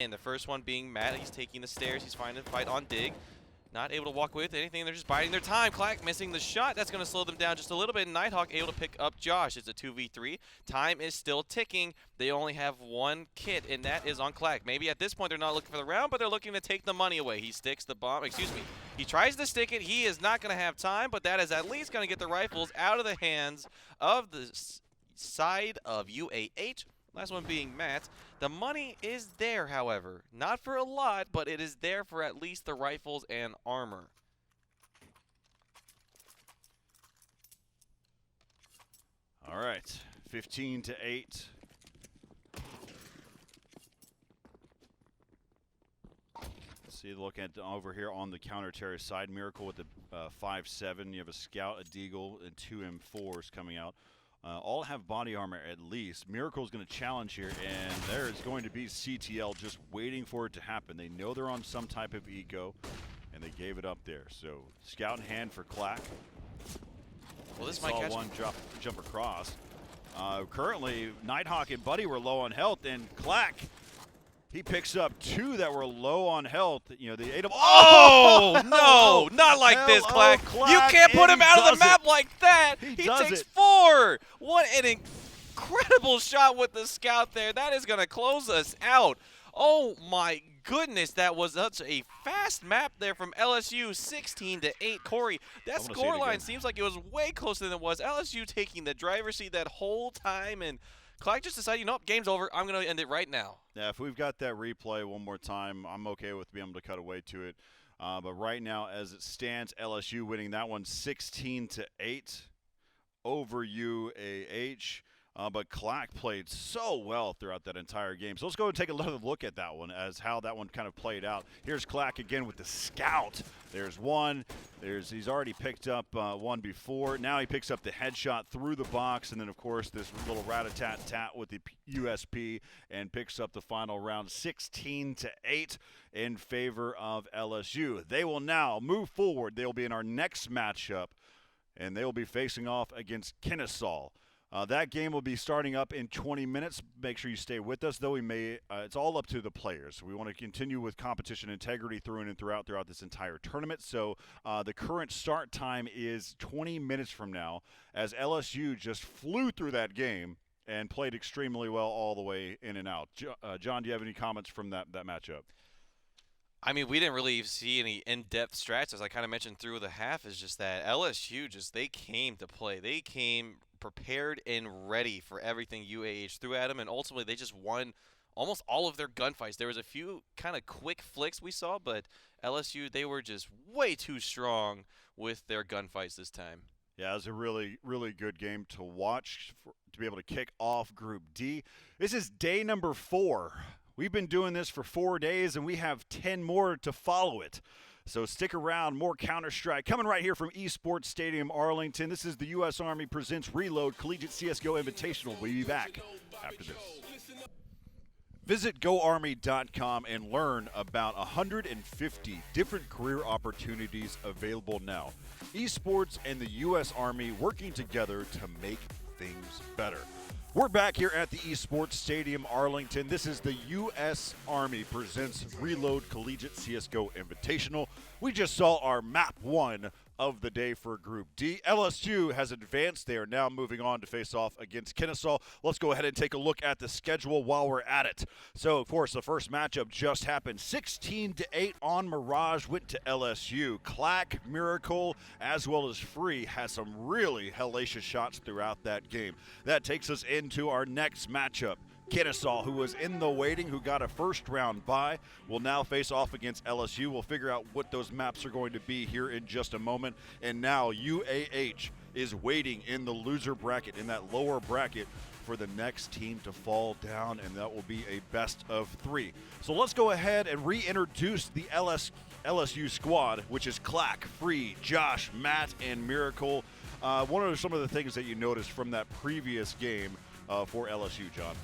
And the first one being Matt. He's taking the stairs. He's finding a fight on Dig. Not able to walk away with anything. They're just biding their time. Clack missing the shot. That's going to slow them down just a little bit. Nighthawk able to pick up Josh. It's a 2v3. Time is still ticking. They only have one kit, and that is on Clack. Maybe at this point they're not looking for the round, but they're looking to take the money away. He sticks the bomb. Excuse me. He tries to stick it. He is not going to have time, but that is at least going to get the rifles out of the hands of the side of UAH. Last one being Matt. The money is there, however. Not for a lot, but it is there for at least the rifles and armor. All right, 15-8. See, look at over here on the counter-terror side. Miracle with the 5.7. You have a Scout, a Deagle, and 2 M4s coming out. All have body armor at least. Miracle's going to challenge here, and there is going to be CTL just waiting for it to happen. They know they're on some type of eco, and they gave it up there. So Scout in hand for Clack. Well, this might catch one jump across. Currently, Nighthawk and Buddy were low on health, and Clack, he picks up 2 that were low on health. You know, they ate them. Oh, no, not like this, Clack. You can't put him out of the map like that. He takes 4. What an incredible shot with the Scout there. That is going to close us out. Oh, my goodness. That was such a fast map there from LSU, 16-8. Corey, that scoreline seems like it was way closer than it was. LSU taking the driver's seat that whole time, and Clack just decided, you know, game's over. I'm going to end it right now. Yeah, if we've got that replay one more time, I'm okay with being able to cut away to it. But right now, as it stands, LSU winning that one 16-8 over UAH. But Clack played so well throughout that entire game. So let's go and take another look at that one as how that one kind of played out. Here's Clack again with the Scout. There's one. He's already picked up one before. Now he picks up the headshot through the box, and then, of course, this little rat-a-tat-tat with the USP and picks up the final round 16-8 in favor of LSU. They will now move forward. They will be in our next matchup, and they will be facing off against Kennesaw. That game will be starting up in 20 minutes. Make sure you stay with us, though. It's all up to the players. We want to continue with competition integrity through and throughout this entire tournament. So the current start time is 20 minutes from now, as LSU just flew through that game and played extremely well all the way in and out. John, do you have any comments from that matchup? I mean, we didn't really see any in-depth strats, as I kind of mentioned through the half, is just that LSU they came to play. They came prepared and ready for everything UAH threw at them, and ultimately they just won almost all of their gunfights. There was a few kind of quick flicks we saw, but LSU, they were just way too strong with their gunfights this time. Yeah, it was a really, really good game to watch, to be able to kick off Group D. This is day number 4. We've been doing this for 4 days, and we have 10 more to follow it. So stick around, more Counter-Strike coming right here from Esports Stadium, Arlington. This is the U.S. Army Presents Reload Collegiate CSGO Invitational. We'll be back after this. Visit GoArmy.com and learn about 150 different career opportunities available now. Esports and the U.S. Army working together to make things better. We're back here at the Esports Stadium, Arlington. This is the U.S. Army Presents Reload Collegiate CSGO Invitational. We just saw our map 1 of the day for Group D. LSU has advanced. They are now moving on to face off against Kennesaw. Let's go ahead and take a look at the schedule while we're at it. So, of course, the first matchup just happened. 16-8 on Mirage went to LSU. Clack, Miracle, as well as Free had some really hellacious shots throughout that game. That takes us into our next matchup. Kennesaw, who was in the waiting, who got a first-round bye, will now face off against LSU. We'll figure out what those maps are going to be here in just a moment. And now UAH is waiting in the loser bracket, in that lower bracket, for the next team to fall down, and that will be a best of 3. So let's go ahead and reintroduce the LSU squad, which is Clack, Free, Josh, Matt, and Miracle. What are some of the things that you noticed from that previous game for LSU, John?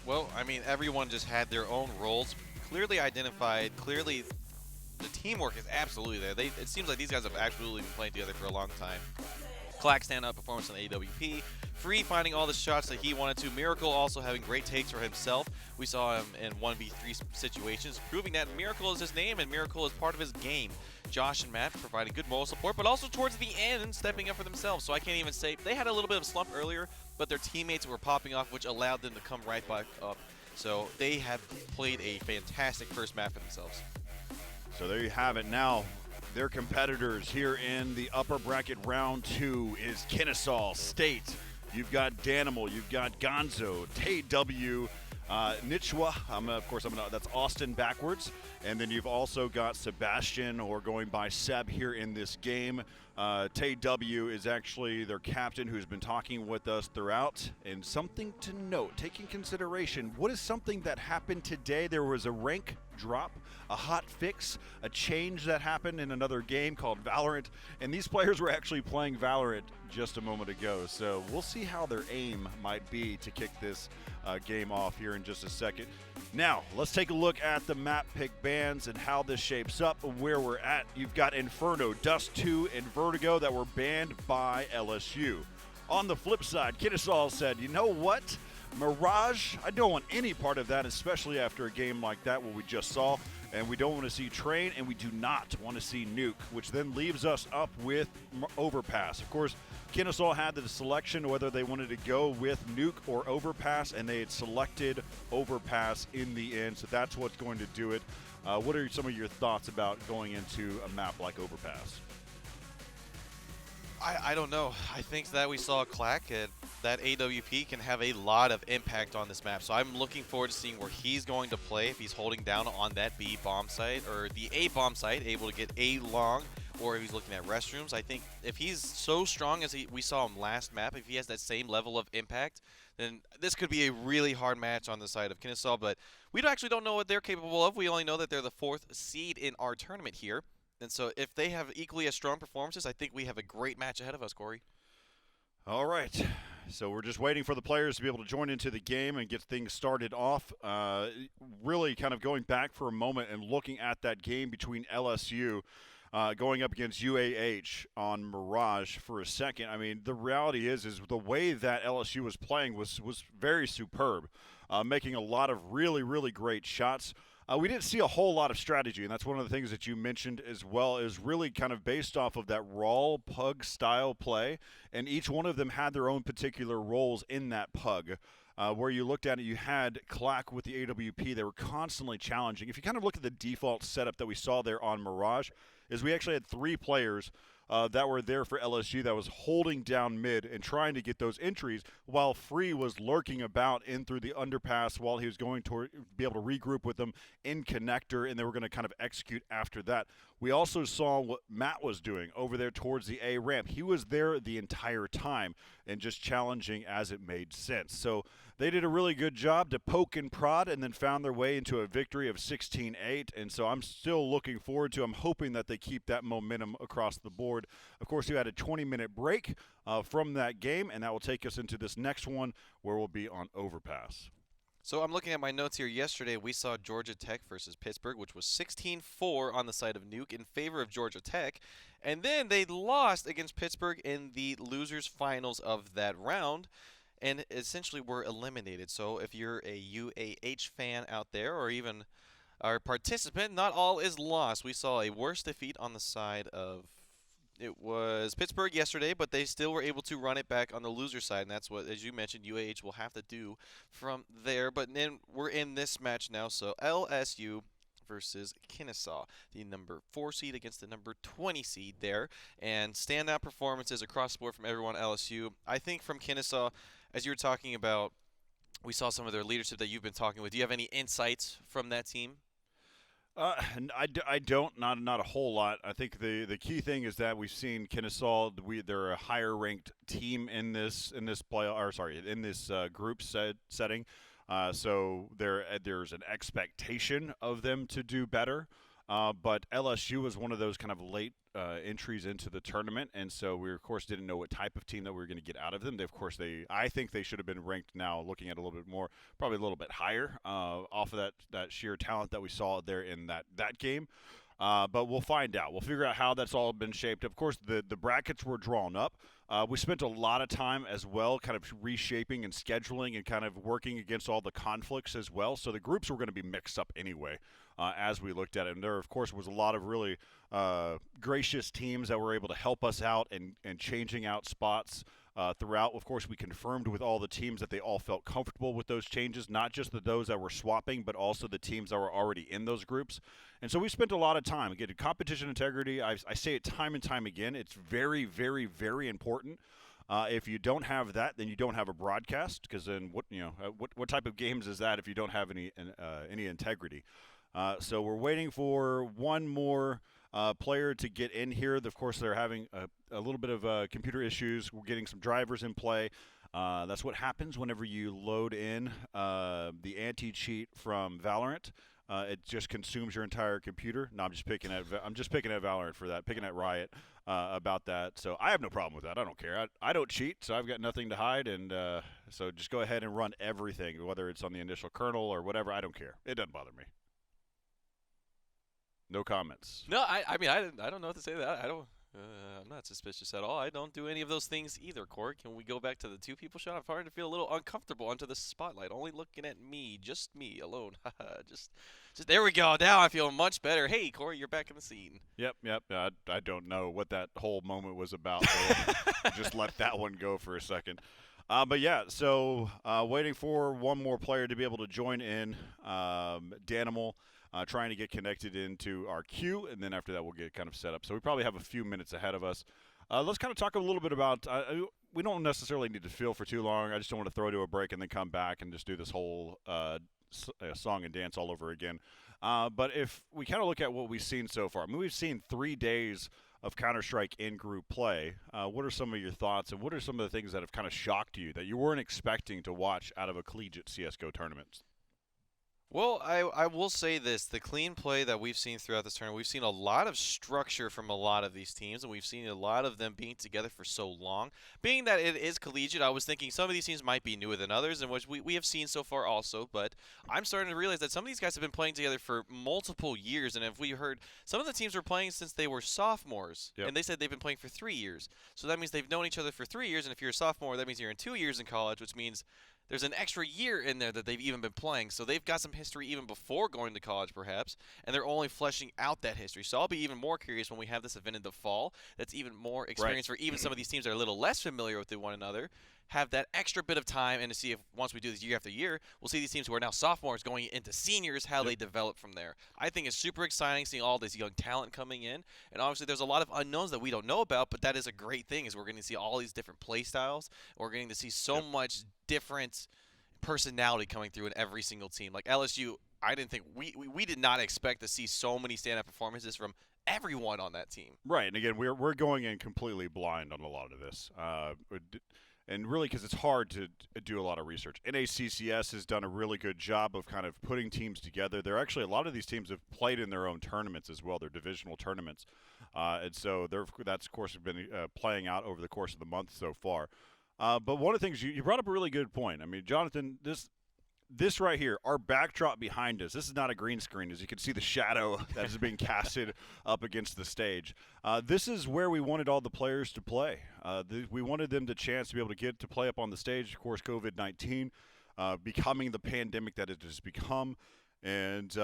Well, I mean, everyone just had their own roles, clearly identified, clearly the teamwork is absolutely there. It seems like these guys have absolutely been playing together for a long time. Clack stand-up performance on the AWP. Free finding all the shots that he wanted to. Miracle also having great takes for himself. We saw him in 1v3 situations, proving that Miracle is his name and Miracle is part of his game. Josh and Matt providing good moral support, but also towards the end, stepping up for themselves. So I can't even say they had a little bit of a slump earlier, but their teammates were popping off, which allowed them to come right back up. So they have played a fantastic first map for themselves. So there you have it. Now, their competitors here in the upper bracket round 2 is Kennesaw State. You've got Danimal, you've got Gonzo, Tay-W, Nichwa, that's Austin backwards. And then you've also got Sebastian, or going by Seb here in this game. Tay-W is actually their captain who's been talking with us throughout. And something to note, taking consideration, what is something that happened today? There was a rank drop, a hot fix, a change that happened in another game called Valorant. And these players were actually playing Valorant just a moment ago. So we'll see how their aim might be to kick this game off here in just a second. Now, let's take a look at the map pick bans and how this shapes up and where we're at. You've got Inferno, Dust 2, and Vertigo that were banned by LSU. On the flip side, Kennesaw said, you know what? Mirage, I don't want any part of that, especially after a game like that what we just saw. And we don't want to see Train, and we do not want to see Nuke, which then leaves us up with Overpass. Of course, Kennesaw had the selection whether they wanted to go with Nuke or Overpass, and they had selected Overpass in the end, so that's what's going to do it. What are some of your thoughts about going into a map like Overpass? I don't know. I think that we saw Clack and that AWP can have a lot of impact on this map. So I'm looking forward to seeing where he's going to play, if he's holding down on that B bomb site or the A bomb site, able to get A long, or if he's looking at restrooms. I think if he's so strong as we saw him last map, if he has that same level of impact, then this could be a really hard match on the side of Kennesaw. But we actually don't know what they're capable of. We only know that they're the 4th seed in our tournament here. And so if they have equally as strong performances, I think we have a great match ahead of us, Corey. All right. So we're just waiting for the players to be able to join into the game and get things started off. Really kind of going back for a moment and looking at that game between LSU going up against UAH on Mirage for a second. I mean, the reality is the way that LSU was playing was very superb, making a lot of really, really great shots. We didn't see a whole lot of strategy, and that's one of the things that you mentioned as well, is really kind of based off of that raw pug style play, and each one of them had their own particular roles in that pug. Where you looked at it, you had Clack with the AWP. They were constantly challenging. If you kind of look at the default setup that we saw there on Mirage, is we actually had 3 players that were there for LSU that was holding down mid and trying to get those entries, while Free was lurking about in through the underpass while he was going to be able to regroup with them in connector, and they were going to kind of execute after that. We also saw what Matt was doing over there towards the A ramp. He was there the entire time and just challenging as it made sense. So they did a really good job to poke and prod and then found their way into a victory of 16-8. And so I'm still looking forward to, I'm hoping that they keep that momentum across the board. Of course, we had a 20-minute break from that game, and that will take us into this next one where we'll be on Overpass. So I'm looking at my notes here. Yesterday, we saw Georgia Tech versus Pittsburgh, which was 16-4 on the side of Nuke in favor of Georgia Tech. And then they lost against Pittsburgh in the losers finals of that round and essentially were eliminated. So if you're a UAH fan out there, or even our participant, not all is lost. We saw a worse defeat on the side of, it was Pittsburgh yesterday, but they still were able to run it back on the loser side, and that's what, as you mentioned, UAH will have to do from there. But then we're in this match now, so LSU versus Kennesaw, the number 4 seed against the number 20 seed there, and standout performances across the board from everyone at LSU. I think from Kennesaw, as you were talking about, we saw some of their leadership that you've been talking with. Do you have any insights from that team? I don't, not a whole lot. I think the key thing is that we've seen Kennesaw. They're a higher ranked team in this group setting. So there's an expectation of them to do better. But LSU was one of those kind of late entries into the tournament, and so we, of course, didn't know what type of team that we were going to get out of them. I think they should have been ranked now, looking at a little bit more, probably a little bit higher, off of that sheer talent that we saw there in that game. But we'll find out. We'll figure out how that's all been shaped. Of course, the brackets were drawn up. We spent a lot of time as well kind of reshaping and scheduling and kind of working against all the conflicts as well. So the groups were going to be mixed up anyway as we looked at it. And there, of course, was a lot of really gracious teams that were able to help us out and changing out spots throughout. Of course, we confirmed with all the teams that they all felt comfortable with those changes, not just those that were swapping, but also the teams that were already in those groups. And so we spent a lot of time. Again, competition integrity, I say it time and time again, it's very, very, very important. If you don't have that, then you don't have a broadcast, because then what type of games is that if you don't have any integrity? So we're waiting for one more player to get in here. Of course, they're having a little bit of computer issues. We're getting some drivers in play. That's what happens whenever you load in the anti-cheat from Valorant. It just consumes your entire computer. No, I'm just picking at Valorant for that, picking at Riot about that. So I have no problem with that. I don't care. I don't cheat, so I've got nothing to hide. And so just go ahead and run everything, whether it's on the initial kernel or whatever. I don't care. It doesn't bother me. No comments. No, I mean, I don't know what to say to that. I'm not suspicious at all. I don't do any of those things either, Corey. Can we go back to the two people shot? I'm starting to feel a little uncomfortable under the spotlight, only looking at me, just me alone. just there we go. Now I feel much better. Hey, Corey, you're back in the scene. Yep. I don't know what that whole moment was about. So just let that one go for a second. But yeah, so waiting for one more player to be able to join in. Danimal. Trying to get connected into our queue, and then after that we'll get kind of set up. So we probably have a few minutes ahead of us. Let's kind of talk a little bit about, we don't necessarily need to fill for too long. I just don't want to throw to a break and then come back and just do this whole song and dance all over again. But if we kind of look at what we've seen so far, I mean, we've seen 3 days of Counter-Strike in-group play. What are some of your thoughts, and what are some of the things that have kind of shocked you that you weren't expecting to watch out of a collegiate CSGO tournament? Well, I will say this. The clean play that we've seen throughout this tournament, we've seen a lot of structure from a lot of these teams, and we've seen a lot of them being together for so long. Being that it is collegiate, I was thinking some of these teams might be newer than others, and which we have seen so far also, but I'm starting to realize that some of these guys have been playing together for multiple years, and if we heard, some of the teams were playing since they were sophomores, Yep. and they said they've been playing for 3 years. So that means they've known each other for 3 years, and if you're a sophomore, that means you're in 2 years in college, which means there's an extra year in there that they've even been playing. So they've got some history even before going to college, perhaps, and they're only fleshing out that history. So I'll be even more curious when we have this event in the fall. That's even more experience for even some of these teams that are a little less familiar with one another. Have that extra bit of time, and to see if once we do this year after year, we'll see these teams who are now sophomores going into seniors, how they develop from there. I think it's super exciting seeing all this young talent coming in, and obviously there's a lot of unknowns that we don't know about, but that is a great thing, is we're going to see all these different play styles. We're going to see so much different personality coming through in every single team. Like LSU, I didn't think we did not expect to see so many stand-up performances from everyone on that team. Right, and again, we're going in completely blind on a lot of this. And really, because it's hard to do a lot of research. NACCS has done a really good job of kind of putting teams together. There actually, a lot of these teams have played in their own tournaments as well, their divisional tournaments. And so that's, of course, been playing out over the course of the month so far. But one of the things, you brought up a really good point. I mean, Jonathan, this right here, our backdrop behind us, this is not a green screen. As you can see, the shadow that is being casted up against the stage. This is where we wanted all the players to play. We wanted them the chance to be able to get to play up on the stage. Of course, COVID-19 becoming the pandemic that it has become. And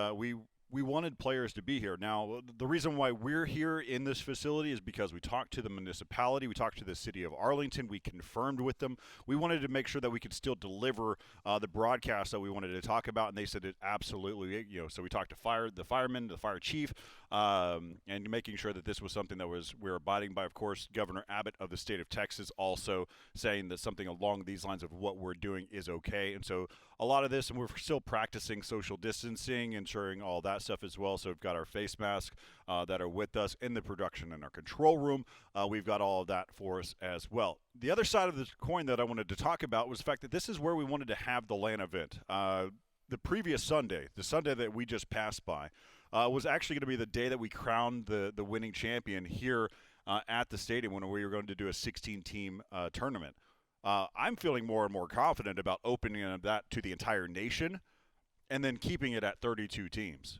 we wanted players to be here. Now, the reason why we're here in this facility is because we talked to the municipality, we talked to the city of Arlington, we confirmed with them. We wanted to make sure that we could still deliver the broadcast that we wanted to talk about, and they said it absolutely. So we talked to the firemen, the fire chief, and making sure that this was something that we're abiding by. Of course, Governor Abbott of the state of Texas also saying that something along these lines of what we're doing is okay. And so a lot of this, and we're still practicing social distancing, ensuring all that stuff as well. So we've got our face masks that are with us in the production in our control room. We've got all of that for us as well. The other side of the coin that I wanted to talk about was the fact that this is where we wanted to have the LAN event. The previous Sunday, the Sunday that we just passed by, was actually going to be the day that we crowned the winning champion here at the stadium when we were going to do a 16-team tournament. I'm feeling more and more confident about opening that to the entire nation and then keeping it at 32 teams.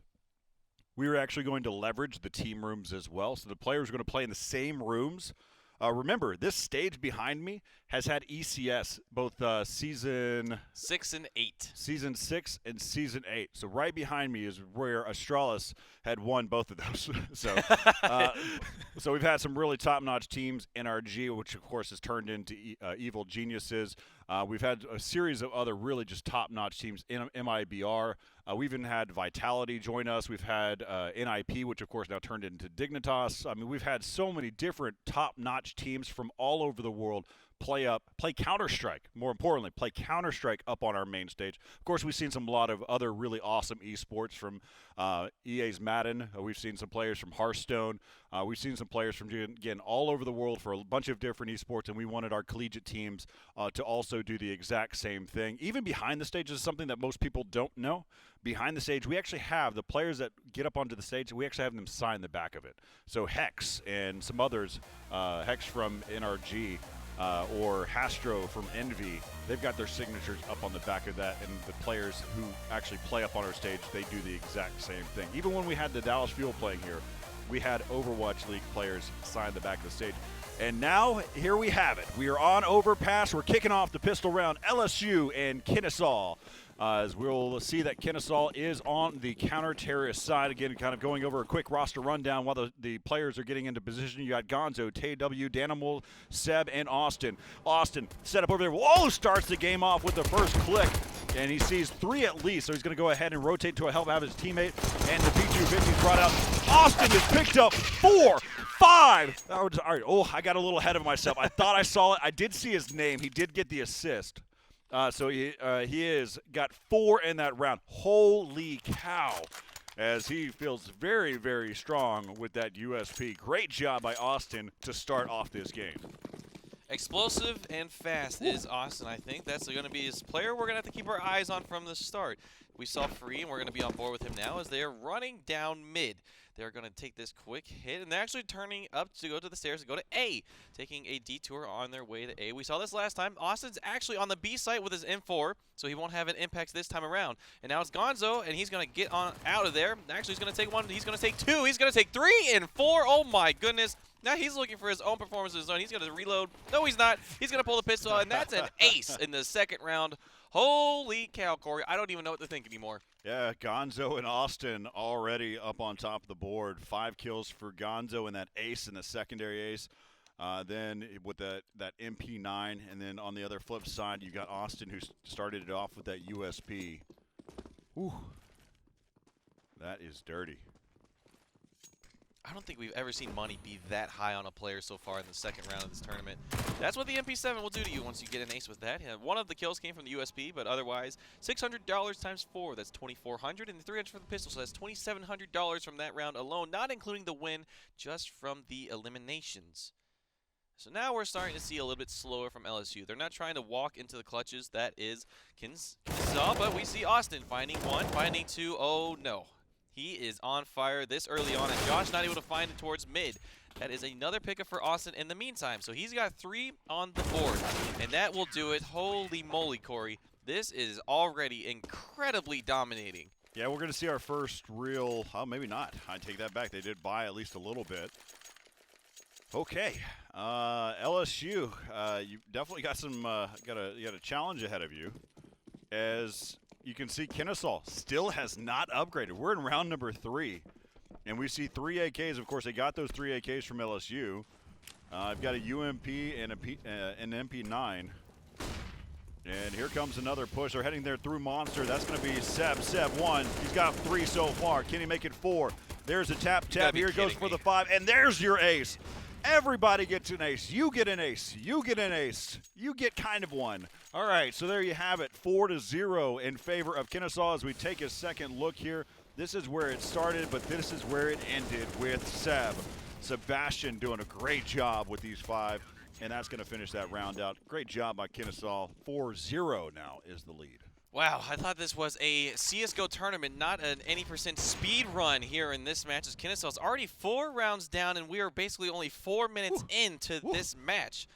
we were actually going to leverage the team rooms as well. So the players are going to play in the same rooms. Remember, this stage behind me has had ECS both season 6 and 8. Season 6 and Season 8. So right behind me is where Astralis had won both of those. So we've had some really top-notch teams, NRG, which of course has turned into Evil Geniuses. We've had a series of other really just top-notch teams in MIBR. We've even had Vitality join us. We've had NIP, which of course now turned into Dignitas. I mean, we've had so many different top-notch teams from all over the world play Counter-Strike. More importantly, play Counter-Strike up on our main stage. Of course, we've seen a lot of other really awesome esports from EA's Madden. We've seen some players from Hearthstone. We've seen some players from, again, all over the world for a bunch of different esports, and we wanted our collegiate teams to also do the exact same thing. Even behind the stage, this is something that most people don't know. Behind the stage, we actually have the players that get up onto the stage, we actually have them sign the back of it. So Hex and some others, Hex from NRG, or Hastro from Envy, they've got their signatures up on the back of that, and the players who actually play up on our stage, they do the exact same thing. Even when we had the Dallas Fuel playing here, we had Overwatch League players sign the back of the stage. And now, here we have it. We are on Overpass. We're kicking off the pistol round, LSU and Kennesaw. As we'll see that Kennesaw is on the counter-terrorist side. Again, kind of going over a quick roster rundown while the players are getting into position. You got Gonzo, TW, Danimal, Seb, and Austin. Austin set up over there. Whoa, starts the game off with the first click. And he sees 3 at least, so he's going to go ahead and rotate to help out his teammate. And the P250 is brought out. Austin has picked up 4, 5. All right, I got a little ahead of myself. I thought I saw it. I did see his name. He did get the assist. So he has got 4 in that round. Holy cow. As he feels very, very strong with that USP. Great job by Austin to start off this game. Explosive and fast is Austin, I think. That's going to be his player we're going to have to keep our eyes on from the start. We saw Free, and we're going to be on board with him now as they are running down mid. They're going to take this quick hit, and they're actually turning up to go to the stairs to go to A, taking a detour on their way to A. We saw this last time. Austin's actually on the B site with his M4, so he won't have an impact this time around. And now it's Gonzo, and he's going to get on out of there. Actually, he's going to take 1. He's going to take 2. He's going to take 3 and 4. Oh, my goodness. Now he's looking for his own performance in his zone. He's going to reload. No, he's not. He's going to pull the pistol, and that's an ace in the second round. Holy cow, Corey. I don't even know what to think anymore. Yeah, Gonzo and Austin already up on top of the board. 5 kills for Gonzo and that ace in the secondary ace. Then with that MP9, and then on the other flip side, you got Austin who started it off with that USP. Whew. That is dirty. I don't think we've ever seen money be that high on a player so far in the second round of this tournament. That's what the MP7 will do to you once you get an ace with that. Yeah, one of the kills came from the USP, but otherwise, $600 times 4, that's $2,400, and $300 for the pistol, so that's $2,700 from that round alone, not including the win just from the eliminations. So now we're starting to see a little bit slower from LSU. They're not trying to walk into the clutches. That is Kennesaw, but we see Austin finding 1, finding 2. Oh, no. He is on fire this early on, and Josh not able to find it towards mid. That is another pickup for Austin in the meantime. So he's got 3 on the board, and that will do it. Holy moly, Corey. This is already incredibly dominating. Yeah, we're going to see our first real, oh, maybe not. I take that back. They did buy at least a little bit. Okay, LSU, you definitely got some, got a challenge ahead of you. As you can see, Kennesaw still has not upgraded. We're in round number 3, and we see 3 AKs. Of course, they got those 3 AKs from LSU. I've got a UMP and an MP9. And here comes another push. They're heading there through Monster. That's going to be Seb. Seb 1. He's got 3 so far. Can he make it 4? There's a tap. Here goes for the 5. And there's your ace. Everybody gets an ace. You get an ace. You get an ace. You get kind of one. All right, so there you have it. 4-0 in favor of Kennesaw as we take a second look here. This is where it started, but this is where it ended with Seb. Sebastian doing a great job with these 5, and that's going to finish that round out. Great job by Kennesaw. 4-0 now is the lead. Wow, I thought this was a CSGO tournament, not an any percent speed run here in this match, as Kennesaw's already 4 rounds down, and we are basically only 4 minutes into this match.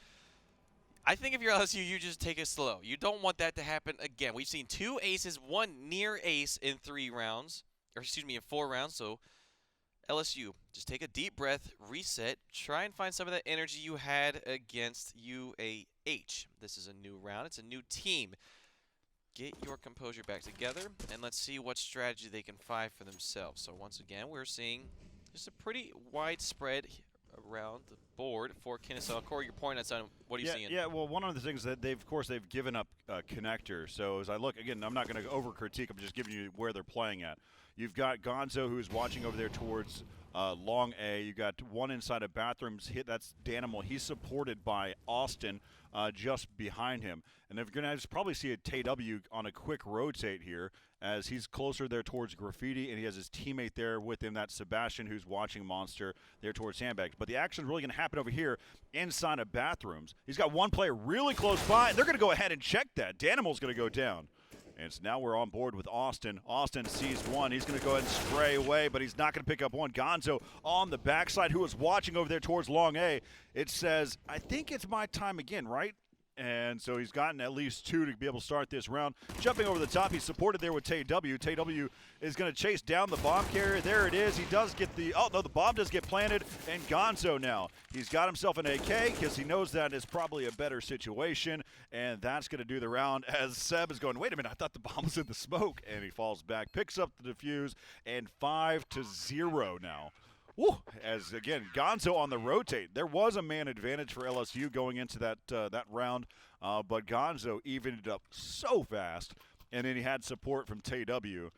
I think if you're LSU, you just take it slow. You don't want that to happen again. We've seen 2 aces, 1 near ace in 3 rounds, or excuse me, in 4 rounds, so LSU, just take a deep breath, reset, try and find some of that energy you had against UAH. This is a new round, it's a new team. Get your composure back together, and let's see what strategy they can find for themselves. So once again, we're seeing just a pretty widespread around the board for Kennesaw. Corey, you're pointing at something. What are you seeing? Yeah, well, one of the things that of course, they've given up connector. So as I look, again, I'm not going to over-critique. I'm just giving you where they're playing at. You've got Gonzo, who's watching over there towards Long A. You got one inside of bathrooms. That's Danimal. He's supported by Austin just behind him. And they're going to probably see a TW on a quick rotate here as he's closer there towards Graffiti, and he has his teammate there with him. That's Sebastian, who's watching Monster there towards Sandbags. But the action's really going to happen over here inside of bathrooms. He's got one player really close by, and they're going to go ahead and check that. Danimal's going to go down. And so now we're on board with Austin. Austin sees one. He's going to go ahead and spray away, but he's not going to pick up one. Gonzo on the backside, who was watching over there towards Long A. It says, I think it's my time again, right? And so he's gotten at least two to be able to start this round. Jumping over the top, he's supported there with TW. TW is going to chase down the bomb carrier. There it is. He does get the – oh, no, the bomb does get planted. And Gonzo now, he's got himself an AK because he knows that is probably a better situation. And that's going to do the round as Seb is going, wait a minute, I thought the bomb was in the smoke. And he falls back, picks up the defuse, and 5-0 now. Woo, as, again, Gonzo on the rotate. There was a man advantage for LSU going into that round, but Gonzo evened it up so fast, and then he had support from TW,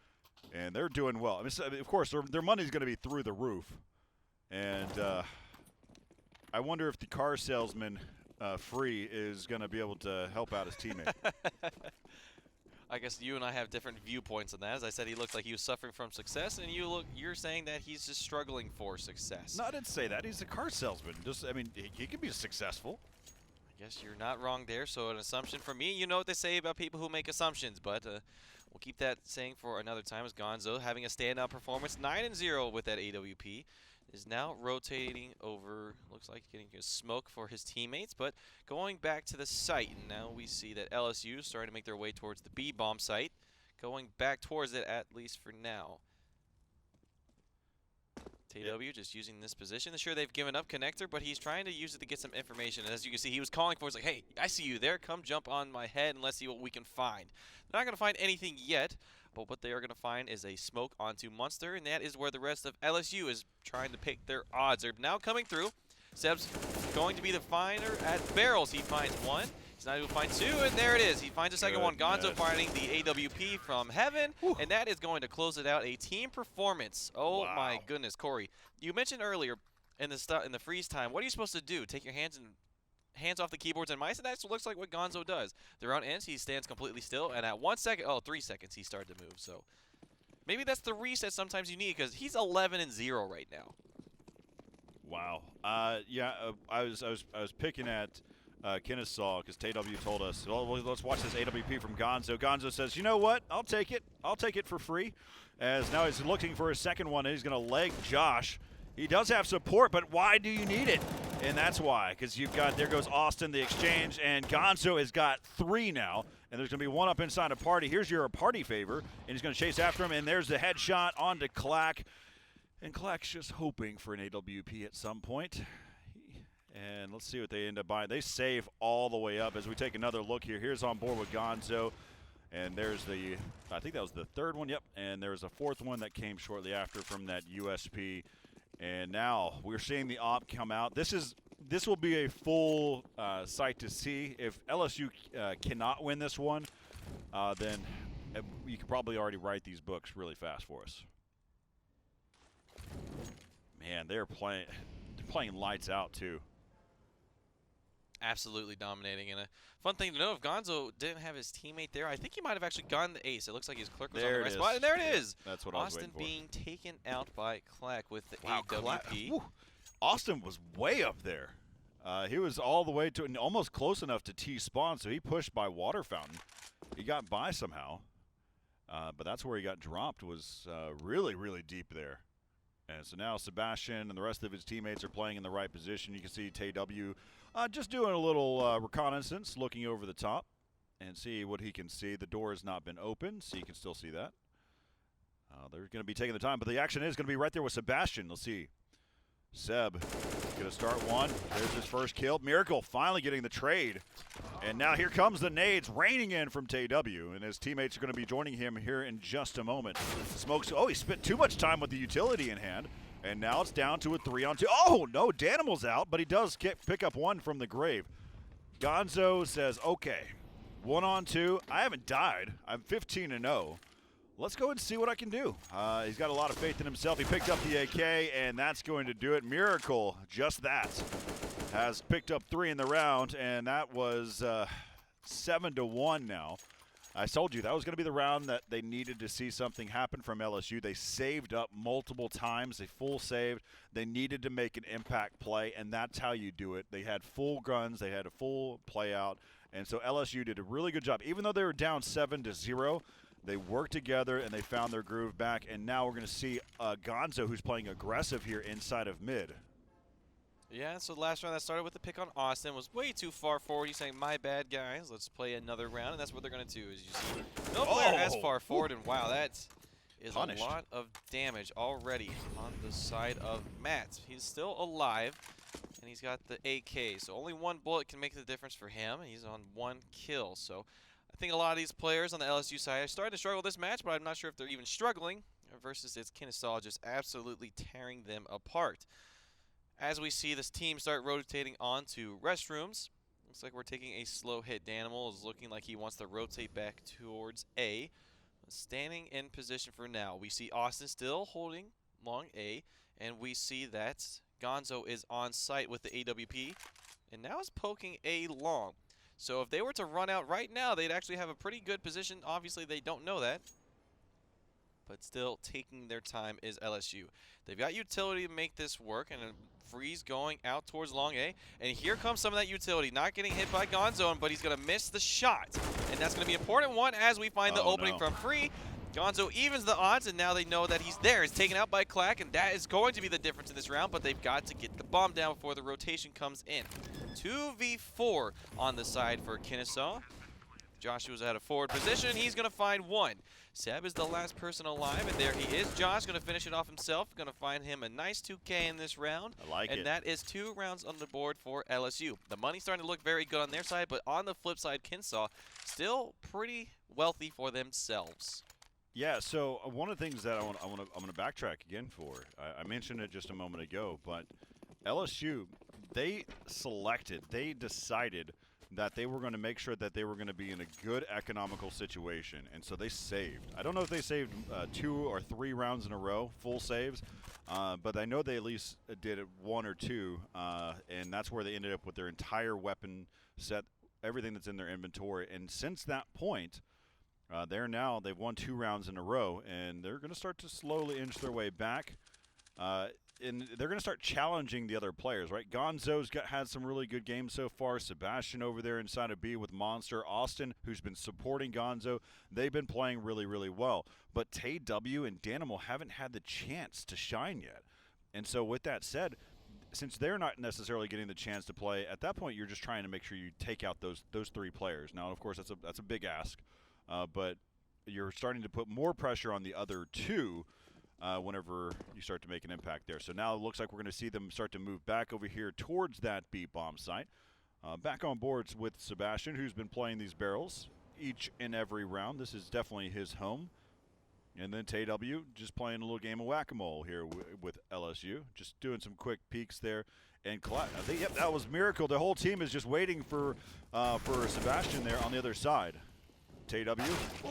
and they're doing well. I mean, of course, their money's going to be through the roof, and I wonder if the car salesman, Free, is going to be able to help out his teammate. I guess you and I have different viewpoints on that. As I said, he looks like he was suffering from success, and you're saying that he's just struggling for success. No, I didn't say that. He's a car salesman. I mean, he can be successful. I guess you're not wrong there. So an assumption for me, you know what they say about people who make assumptions, but we'll keep that saying for another time. As Gonzo having a standout performance, 9-0 with that AWP. Is now rotating over, looks like getting a smoke for his teammates, but going back to the site. And now we see that LSU is starting to make their way towards the B-bomb site, going back towards it at least for now. TW just using this position. Sure, they've given up connector, but he's trying to use it to get some information. And as you can see, he was calling for it. He's like, hey, I see you there. Come jump on my head and let's see what we can find. They're not going to find anything yet, but what they are going to find is a smoke onto Munster, and that is where the rest of LSU is trying to pick their odds. They're now coming through. Seb's going to be the finder at barrels. He finds one. He's not able to find two, and there it is. He finds a second one. Gonzo finding the AWP from heaven, and that is going to close it out. A team performance. Oh, wow. My goodness, Corey. You mentioned earlier in the freeze time, what are you supposed to do? Take your hands off the keyboards and mice, and that looks like what Gonzo does. The round ends, he stands completely still, and at 1 second, 3 seconds, he started to move. So maybe that's the reset sometimes you need, because he's 11-0 right now. Wow. Yeah, I was picking at Kennesaw because TW told us, well, let's watch this AWP from Gonzo. Gonzo says, you know what? I'll take it. I'll take it for free. As now he's looking for a second one, and he's going to leg Josh. He does have support, but why do you need it? And that's why, because you've got, there goes Austin, the exchange, and Gonzo has got 3 now, and there's going to be one up inside a party. Here's your party favor, and he's going to chase after him, and there's the headshot onto Clack. And Clack's just hoping for an AWP at some point. And let's see what they end up buying. They save all the way up as we take another look here. Here's on board with Gonzo. And there's the, I think that was the 3rd one, yep. And there's a 4th one that came shortly after from that USP. And now we're seeing the op come out. This will be a full sight to see. If LSU cannot win this one, then you could probably already write these books really fast for us. Man, they're playing lights out too. Absolutely dominating. And a fun thing to know, if Gonzo didn't have his teammate there, I think he might have actually gotten the ace. It looks like his clerk was on the right spot, and there it is. That's what I was waiting for. Austin being taken out by Clack with the AWP. Austin was way up there. He was all the way to almost close enough to T-spawn, so he pushed by Water Fountain. He got by somehow, but that's where he got dropped, was really, really deep there. And so now Sebastian and the rest of his teammates are playing in the right position. You can see TW just doing a little reconnaissance, looking over the top and see what he can see. The door has not been opened, so you can still see that. They're going to be taking the time, but the action is going to be right there with Sebastian. Let's see. Seb going to start one. There's his first kill. Miracle finally getting the trade. And now here comes the nades raining in from TW, and his teammates are going to be joining him here in just a moment. Smokes, oh, he spent too much time with the utility in hand, and now it's down to a 3-on-2. Oh, no, Danimal's out, but he does pick up one from the grave. Gonzo says, okay, 1-on-2. I haven't died. I'm 15-0. Let's go and see what I can do. He's got a lot of faith in himself. He picked up the AK, and that's going to do it. Miracle, just that, has picked up 3 in the round, and that was 7-1 now. I told you that was going to be the round that they needed to see something happen from LSU. They saved up multiple times. They full saved. They needed to make an impact play, and that's how you do it. They had full guns. They had a full play out, and so LSU did a really good job. Even though they were down 7-0, they worked together, and they found their groove back, and now we're going to see Gonzo, who's playing aggressive here inside of mid. Yeah, so the last round that started with the pick on Austin was way too far forward. He's saying, my bad, guys. Let's play another round, and that's what they're going to do. As you see, no player as far forward, and wow, that is punished. A lot of damage already on the side of Matt. He's still alive, and he's got the AK, so only one bullet can make the difference for him, and he's on 1 kill. So I think a lot of these players on the LSU side are starting to struggle this match, but I'm not sure if they're even struggling versus it's Kennesaw just absolutely tearing them apart. As we see this team start rotating onto restrooms, looks like we're taking a slow hit. Danimal is looking like he wants to rotate back towards A. Standing in position for now. We see Austin still holding long A, and we see that Gonzo is on site with the AWP, and now is poking A long. So if they were to run out right now, they'd actually have a pretty good position. Obviously, they don't know that, but still taking their time is LSU. They've got utility to make this work, and a freeze going out towards long A. And here comes some of that utility. Not getting hit by Gonzo, but he's going to miss the shot. And that's going to be an important one as we find the opening from free. Gonzo evens the odds, and now they know that he's there. He's taken out by Clack, and that is going to be the difference in this round, but they've got to get the bomb down before the rotation comes in. 2v4 on the side for Kennesaw. Joshua's at a forward position. He's going to find one. Seb is the last person alive, and there he is. Josh going to finish it off himself. Going to find him a nice 2K in this round. I like it. And that is 2 rounds on the board for LSU. The money's starting to look very good on their side, but on the flip side, Kennesaw still pretty wealthy for themselves. Yeah, so one of the things that I'm going to backtrack again for. I mentioned it just a moment ago, but LSU, they decided that they were going to make sure that they were going to be in a good economical situation, and so they saved. I don't know if they saved 2 or 3 rounds in a row, full saves, but I know they at least did it 1 or 2, and that's where they ended up with their entire weapon set, everything that's in their inventory. And since that point, they've won 2 rounds in a row, and they're going to start to slowly inch their way back. And they're going to start challenging the other players, right? Gonzo's had some really good games so far. Sebastian over there inside of B with Monster. Austin, who's been supporting Gonzo, they've been playing really, really well. But TW and Danimal haven't had the chance to shine yet. And so with that said, since they're not necessarily getting the chance to play, at that point you're just trying to make sure you take out those 3 players. Now, of course, that's a big ask, but you're starting to put more pressure on the other 2 whenever you start to make an impact there. So now it looks like we're going to see them start to move back over here towards that B bomb site. Back on boards with Sebastian, who's been playing these barrels each and every round. This is definitely his home. And then TW just playing a little game of whack-a-mole here with LSU. Just doing some quick peeks there. And I think, yep, that was Miracle. The whole team is just waiting for Sebastian there on the other side. TW,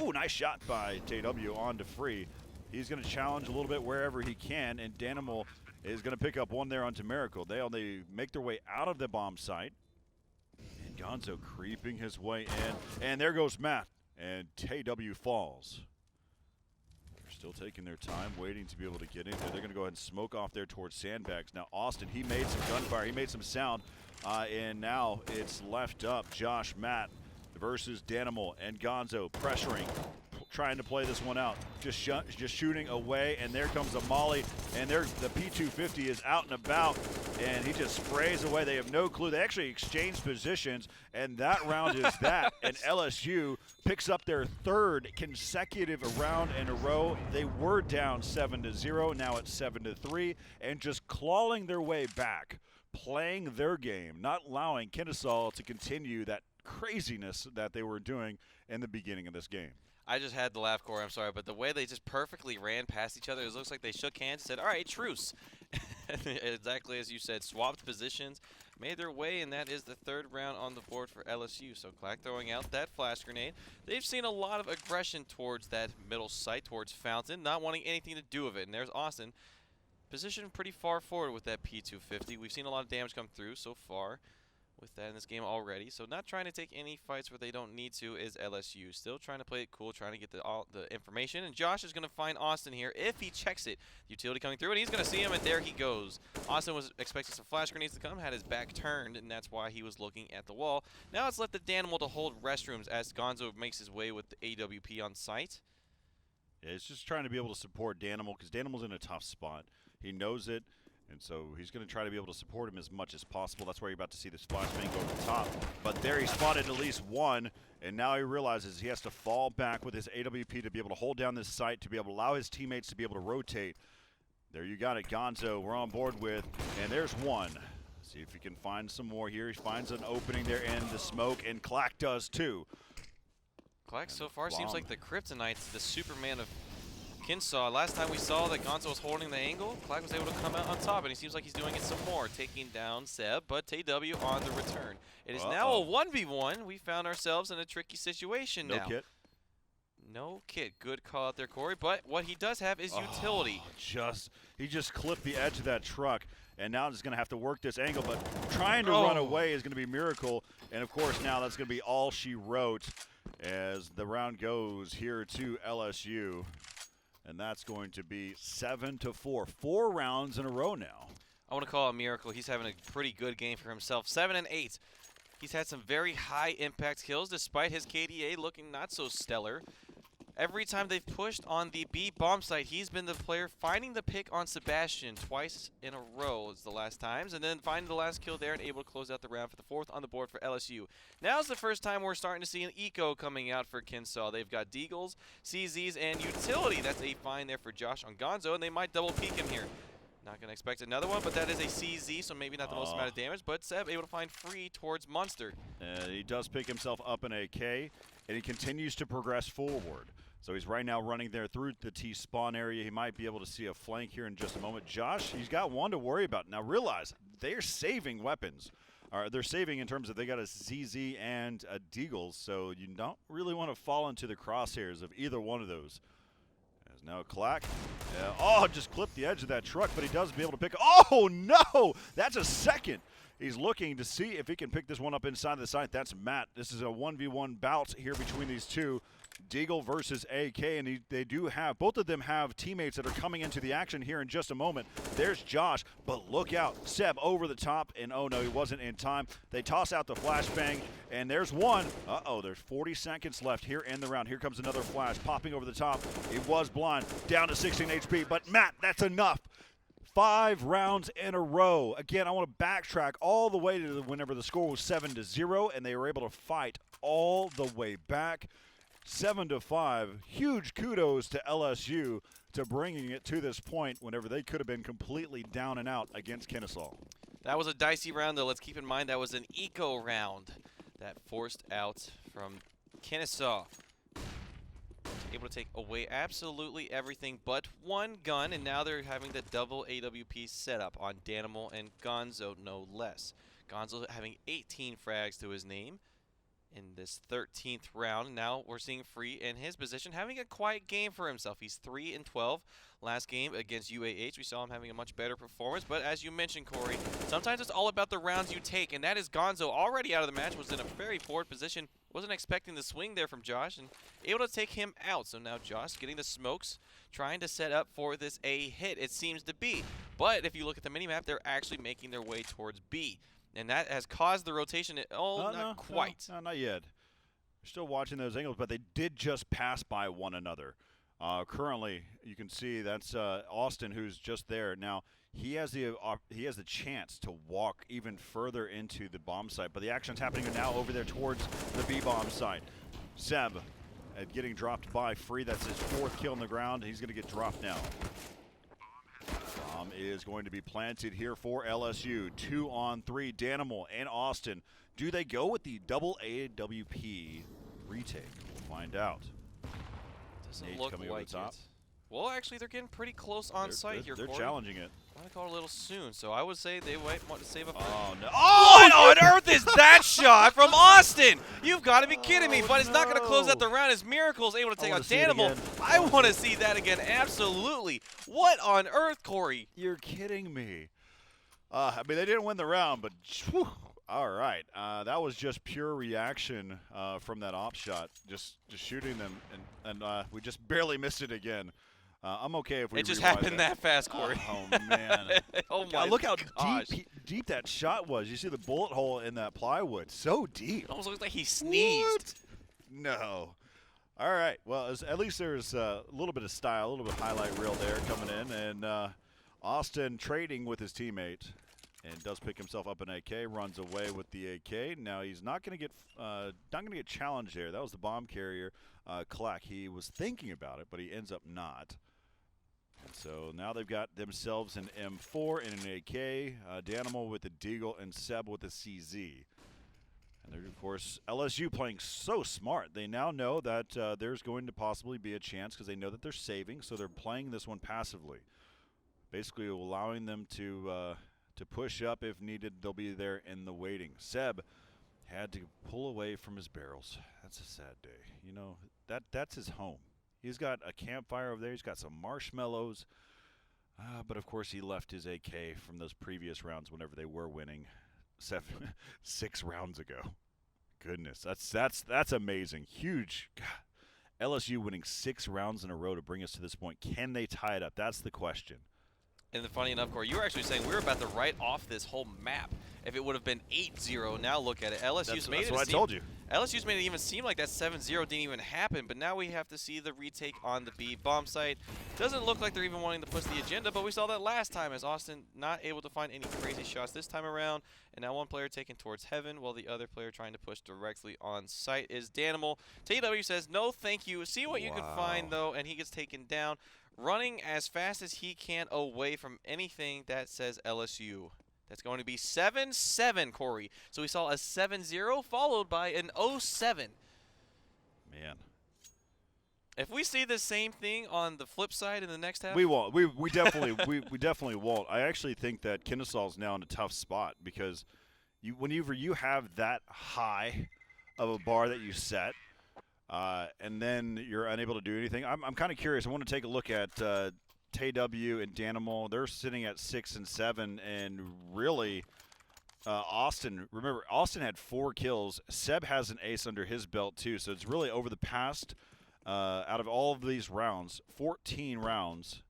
ooh, nice shot by TW on to free. He's going to challenge a little bit wherever he can, and Danimal is going to pick up one there onto Miracle. They make their way out of the bomb site, and Gonzo creeping his way in, and there goes Matt, and TW falls. They're still taking their time, waiting to be able to get in there. They're going to go ahead and smoke off there towards sandbags. Now Austin, he made some gunfire, he made some sound, and now it's left up. Josh, Matt versus Danimal, and Gonzo pressuring, trying to play this one out, just shooting away, and there comes a molly, and the P250 is out and about. and he just sprays away. They have no clue. They actually exchange positions, and that round is that. And LSU picks up their third consecutive round in a row. They were down 7-0. Now it's 7-3, and just clawing their way back, playing their game, not allowing Kennesaw to continue that craziness that they were doing in the beginning of this game. I just had to laugh, Corey. I'm sorry, but the way they just perfectly ran past each other, it looks like they shook hands and said, all right, truce. Exactly as you said, swapped positions, made their way, and that is the third round on the board for LSU. So Clack throwing out that flash grenade. They've seen a lot of aggression towards that middle site, towards Fountain, not wanting anything to do with it. And there's Austin, positioned pretty far forward with that P250. We've seen a lot of damage come through so far with that in this game already. So not trying to take any fights where they don't need to is LSU. Still trying to play it cool, trying to get the information. And Josh is going to find Austin here if he checks it. Utility coming through, and he's going to see him, and there he goes. Austin was expecting some flash grenades to come, had his back turned, and that's why he was looking at the wall. Now it's left the Danimal to hold restrooms as Gonzo makes his way with the AWP on site. Yeah, it's just trying to be able to support Danimal because Danimal's in a tough spot. He knows it. And so he's going to try to be able to support him as much as possible. That's where you're about to see this flashbang go over the top. But there he spotted at least one, and now he realizes he has to fall back with his AWP to be able to hold down this site, to be able to allow his teammates to be able to rotate. There you got it, Gonzo, we're on board with, and there's one. See if he can find some more here. He finds an opening there in the smoke, and Clack does too. Clack so far seems like the Kryptonite, the Superman of Kennesaw. Last time we saw that Gonzo was holding the angle, Clack was able to come out on top, and he seems like he's doing it some more, taking down Seb, but TW on the return. It is now a 1v1. We found ourselves in a tricky situation now. No kit. No kit. Good call out there, Corey, but what he does have is utility. He just clipped the edge of that truck, and now he's going to have to work this angle, but trying to run away is going to be Miracle, and of course now that's going to be all she wrote as the round goes here to LSU. And that's going to be 7-4. 4 rounds in a row now. I want to call it a miracle. He's having a pretty good game for himself. 7 and 8. He's had some very high impact kills despite his KDA looking not so stellar. Every time they've pushed on the B bomb site, he's been the player finding the pick on Sebastian twice in a row is the last times, and then finding the last kill there and able to close out the round for the fourth on the board for LSU. Now's the first time we're starting to see an eco coming out for Kennesaw. They've got Deagles, CZs, and utility. That's a find there for Josh on Gonzo, and they might double peek him here. Not going to expect another one, but that is a CZ, so maybe not the most amount of damage, but Seb able to find free towards Monster. He does pick himself up in AK, and he continues to progress forward. So he's right now running there through the T-spawn area. He might be able to see a flank here in just a moment. Josh, he's got one to worry about. Now realize, they're saving weapons. They're saving in terms of they got a ZZ and a Deagles, so you don't really want to fall into the crosshairs of either one of those. As now Clack. Just clipped the edge of that truck, but he does be able to pick. Oh, no! That's a second. He's looking to see if he can pick this one up inside the site. That's Matt. This is a 1v1 bout here between these two. Deagle versus AK, and they do have, both of them have teammates that are coming into the action here in just a moment. There's Josh, but look out. Seb over the top, and oh no, he wasn't in time. They toss out the flashbang, and there's one. There's 40 seconds left here in the round. Here comes another flash, popping over the top. He was blind, down to 16 HP, but Matt, that's enough. 5 rounds in a row. Again, I want to backtrack all the way to whenever the score was 7-0, and they were able to fight all the way back. 7-5. Huge kudos to LSU to bringing it to this point whenever they could have been completely down and out against Kennesaw. That was a dicey round, though. Let's keep in mind that was an eco round that forced out from Kennesaw. Able to take away absolutely everything but one gun, and now they're having the double AWP setup on Danimal and Gonzo, no less. Gonzo having 18 frags to his name in this 13th round. Now we're seeing Free in his position, having a quiet game for himself. He's 3-12. Last game against UAH, we saw him having a much better performance. But as you mentioned, Corey, sometimes it's all about the rounds you take, and that is Gonzo already out of the match, was in a very forward position. Wasn't expecting the swing there from Josh, and able to take him out. So now Josh getting the smokes, trying to set up for this A hit, it seems to be. But if you look at the minimap, they're actually making their way towards B. And that has caused the rotation. Not quite. No, not yet. We're still watching those angles, but they did just pass by one another. Currently, you can see that's Austin, who's just there now. He has the chance to walk even further into the bomb site, but the action's happening now over there towards the B bomb site. Seb getting dropped by Free. That's his 4th kill on the ground. He's going to get dropped now. Bomb is going to be planted here for LSU. 2-on-3. Danimal and Austin. Do they go with the double AWP retake? We'll find out. Doesn't Nate look coming like over the top. it. Well, actually, they're getting pretty close on site here, They're Corey. challenging it. I'm going to call it a little soon, so I would say they might want to save up. Oh, no. What on earth is that shot from Austin? You've got to be kidding me, but it's not going to close out the round as Miracle's able to take out Danimal. I want to see that again, absolutely. What on earth, Corey? You're kidding me. I mean, they didn't win the round, but whew, all right. That was just pure reaction from that op shot, just shooting them, and we just barely missed it again. I'm okay if we. It just happened that fast, Corey. Oh man! Oh my God, look how gosh. deep that shot was. You see the bullet hole in that plywood, so deep. It almost looks like he sneezed. What? No. All right. Well, at least there's a little bit of style, a little bit of highlight reel there coming in, and Austin trading with his teammate, and does pick himself up an AK, runs away with the AK. Now he's not going to get challenged there. That was the bomb carrier, Clack. He was thinking about it, but he ends up not. And so now they've got themselves an M4 and an AK, Danimal with the Deagle, and Seb with the CZ. And they're, of course, LSU playing so smart. They now know that there's going to possibly be a chance because they know that they're saving, so they're playing this one passively, basically allowing them to push up if needed. They'll be there in the waiting. Seb had to pull away from his barrels. That's a sad day. You know, that's his home. He's got a campfire over there. He's got some marshmallows. But, of course, he left his AK from those previous rounds whenever they were winning 6 rounds ago. Goodness, that's amazing. Huge. God. LSU winning 6 rounds in a row to bring us to this point. Can they tie it up? That's the question. And funny enough, Corey, you were actually saying we were about to write off this whole map if it would have been 8-0. Now look at it. LSU's made it. That's what I told you. LSU's made it even seem like that 7-0 didn't even happen, but now we have to see the retake on the B bomb site. Doesn't look like they're even wanting to push the agenda, but we saw that last time as Austin not able to find any crazy shots this time around, and now one player taken towards heaven while the other player trying to push directly on site is Danimal. TW says, no thank you. See what you can find, though, and he gets taken down, running as fast as he can away from anything that says LSU. That's going to be 7-7, Corey. So we saw a 7-0 followed by an 0-7. Man. If we see the same thing on the flip side in the next half, we won't. We definitely we definitely won't. I actually think that Kennesaal's now in a tough spot because whenever you have that high of a bar that you set, and then you're unable to do anything. I'm kind of curious. I want to take a look at TW and Danimal. They're sitting at 6 and 7, and really, Austin. Remember, Austin had 4 kills. Seb has an ace under his belt too. So it's really over the past, out of all of these rounds, 14 rounds.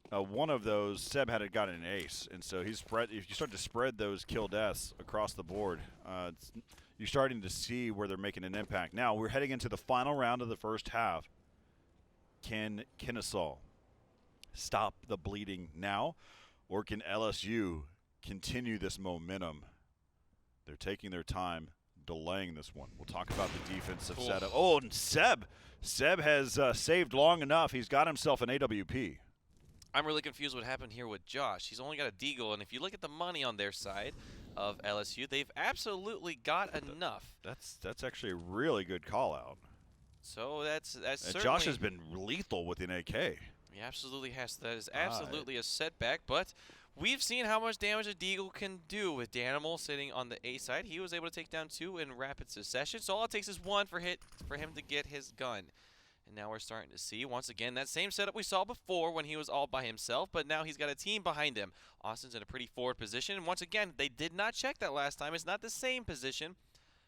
One of those, Seb had gotten an ace, and so he's spread. If you start to spread those kill deaths across the board, you're starting to see where they're making an impact. Now we're heading into the final round of the first half. Can Kennesaal stop the bleeding now, or can LSU continue this momentum? They're taking their time, delaying this one. We'll talk about the defensive setup. Oh, and Seb has saved long enough. He's got himself an AWP. I'm really confused what happened here with Josh. He's only got a Deagle, and if you look at the money on their side of LSU, they've absolutely got enough. That's actually a really good call out. So that's certainly. Josh has been lethal with an AK. He absolutely has. That is absolutely a setback, but we've seen how much damage a Deagle can do with Danimal sitting on the A side. He was able to take down 2 in rapid succession, so all it takes is 1 for him to get his gun. And now we're starting to see, once again, that same setup we saw before when he was all by himself, but now he's got a team behind him. Austin's in a pretty forward position, and once again, they did not check that last time. It's not the same position,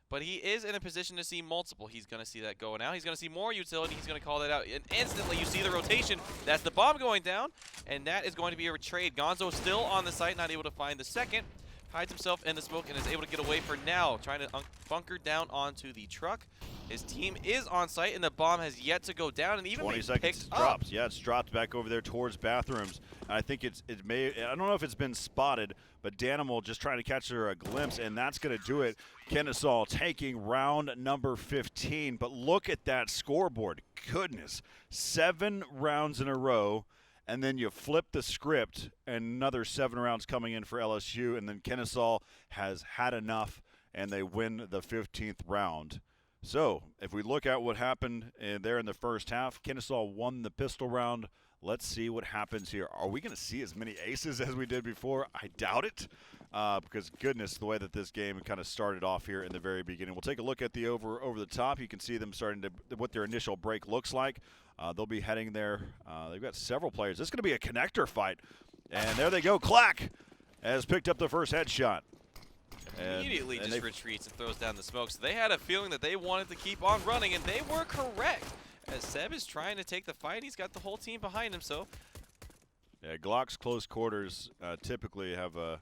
but he is in a position to see multiple. He's going to see that going out. He's going to see more utility. He's going to call that out. And instantly, you see the rotation. That's the bomb going down, and that is going to be a trade. Gonzo still on the site, not able to find the second. hides himself in the smoke and is able to get away for now, trying to bunker down onto the truck. His team is on site, and the bomb has yet to go down, and even 20 picked seconds up. drops. Yeah, it's dropped back over there towards bathrooms. I think I don't know if it's been spotted, but Danimal just trying to catch her a glimpse, and that's going to do it. Kennesaw taking round number 15. But look at that scoreboard. Goodness. 7 rounds in a row, and then you flip the script, and another 7 rounds coming in for LSU, and then Kennesaw has had enough, and they win the 15th round. So, if we look at what happened there in the first half, Kennesaw won the pistol round. Let's see what happens here. Are we going to see as many aces as we did before? I doubt it, because goodness, the way that this game kind of started off here in the very beginning. We'll take a look at the over the top. You can see them starting to what their initial break looks like. They'll be heading there. They've got several players. This is going to be a connector fight, and there they go. Clack has picked up the first headshot. Immediately just retreats and throws down the smoke. So they had a feeling that they wanted to keep on running, and they were correct. As Seb is trying to take the fight, he's got the whole team behind him. So, yeah, Glock's close quarters typically have a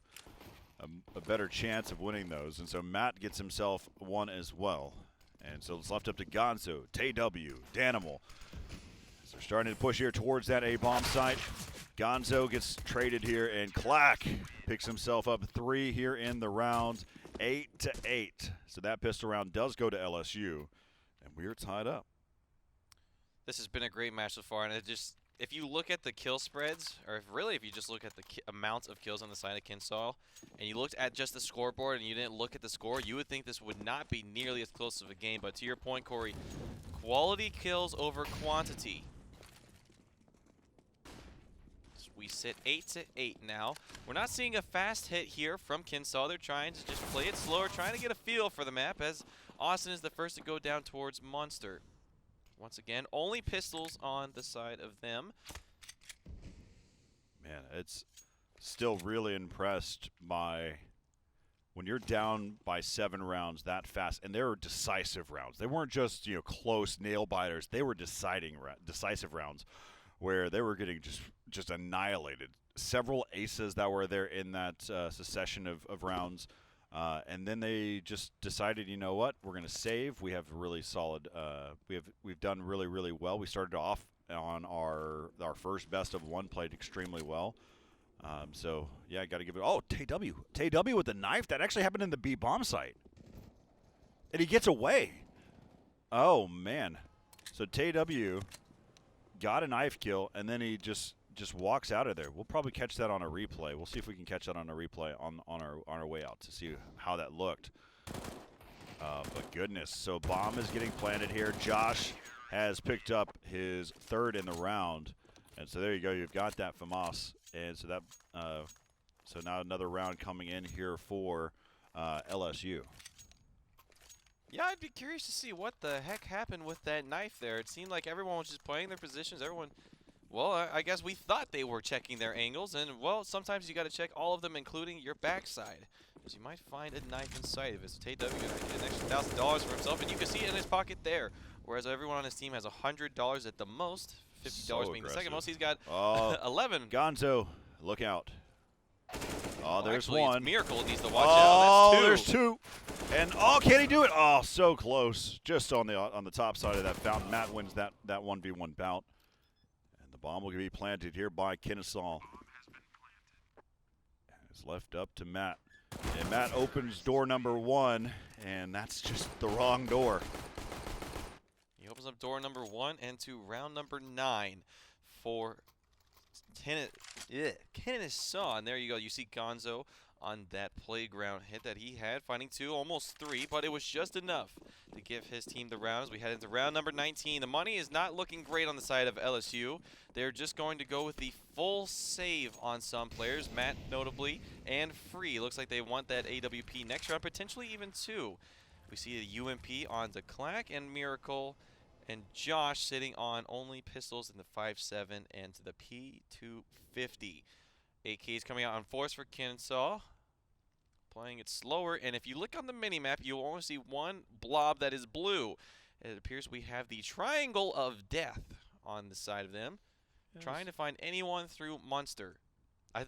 better chance of winning those, and so Matt gets himself one as well. And so it's left up to Gonzo, TW, Danimal. So they're starting to push here towards that A-bomb site. Gonzo gets traded here, and Clack picks himself up 3 here in the round, 8-8. So that pistol round does go to LSU, and we're tied up. This has been a great match so far, and if you look at the kill spreads, or if you just look at the amounts of kills on the side of Kennesaw, and you looked at just the scoreboard and you didn't look at the score, you would think this would not be nearly as close of a game. But to your point, Corey, quality kills over quantity. We sit 8-8 now. We're not seeing a fast hit here from Kennesaw. They're trying to just play it slower, trying to get a feel for the map, as Austin is the first to go down towards Monster. Once again, only pistols on the side of them. Man, it's still really impressed by when you're down by 7 rounds that fast, and they were decisive rounds. They weren't just close nail biters. They were decisive rounds where they were getting just annihilated. Several aces that were there in that succession of rounds. And then they just decided, you know what, we're going to save. We have really solid. We've done really, really well. We started off on our first best of 1, played extremely well. So yeah, I got to give it. Oh, TW with the knife. That actually happened in the B bomb site, and he gets away. Oh man, so TW got a knife kill, and then he just walks out of there. We'll probably catch that on a replay. We'll see if we can catch that on a replay on our way out to see how that looked. But goodness, so bomb is getting planted here. Josh has picked up his 3rd in the round, and so there you go. You've got that FAMAS, and so that so now another round coming in here for LSU. Yeah, I'd be curious to see what the heck happened with that knife there. It seemed like everyone was just playing their positions. Well, I guess we thought they were checking their angles, and, well, sometimes you got to check all of them, including your backside, because you might find a knife inside of it. So TW going to get an extra $1,000 for himself, and you can see it in his pocket there, whereas everyone on his team has $100 at the most, $50 being the second most. He's got 11. Gonzo, look out. Oh, there's actually, one. Miracle needs to watch out. That's 2. There's 2. And can he do it? Oh, so close. Just on the top side of that fountain. Matt wins that 1v1 bout. And the bomb will be planted here by Kennesaw. It's left up to Matt. And Matt opens door number 1, and that's just the wrong door. He opens up door number 1 and to round number 9 for Kennesaw. And there you go. You see Gonzo on that playground hit that he had, finding 2, almost 3, but it was just enough to give his team the round as we head into round number 19. The money is not looking great on the side of LSU. They're just going to go with the full save on some players, Matt notably, and Free. Looks like they want that AWP next round, potentially even 2. We see a UMP on the Clack and Miracle, and Josh sitting on only pistols in the 5.7 and to the P250. AK's coming out on force for Kennesaw, playing it slower, and if you look on the minimap, you'll only see one blob that is blue. It appears we have the Triangle of Death on the side of them, trying to find anyone through Munster.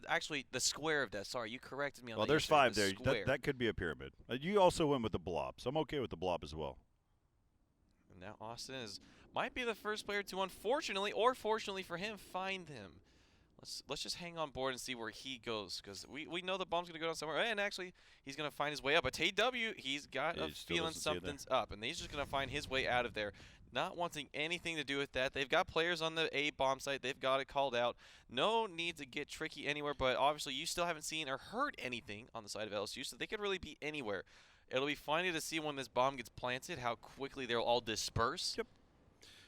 Actually, the square of death. Sorry, you corrected me on Well, that there's yesterday. 5 The there. square. That could be a pyramid. You also went with the blob, so I'm okay with the blob as well. And now Austin might be the first player to, unfortunately or fortunately for him, find him. Let's just hang on board and see where he goes, because we know the bomb's gonna go down somewhere, and actually he's gonna find his way up. But TW, he's got a feeling something's up, and he's just gonna find his way out of there, not wanting anything to do with that. They've got players on the A bomb site. They've got it called out. No need to get tricky anywhere, but obviously you still haven't seen or heard anything on the side of LSU, so they could really be anywhere. It'll be funny to see when this bomb gets planted how quickly they'll all disperse. Yep.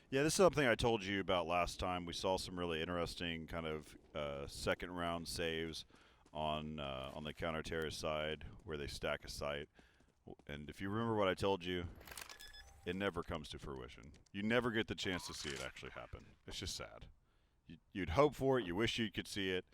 Yeah, this is something I told you about last time. We saw some really interesting kind of second round saves on the counter terrorist side where they stack a site. And if you remember what I told you, it never comes to fruition. You never get the chance to see it actually happen. It's just sad. You'd hope for it. You wish you could see it.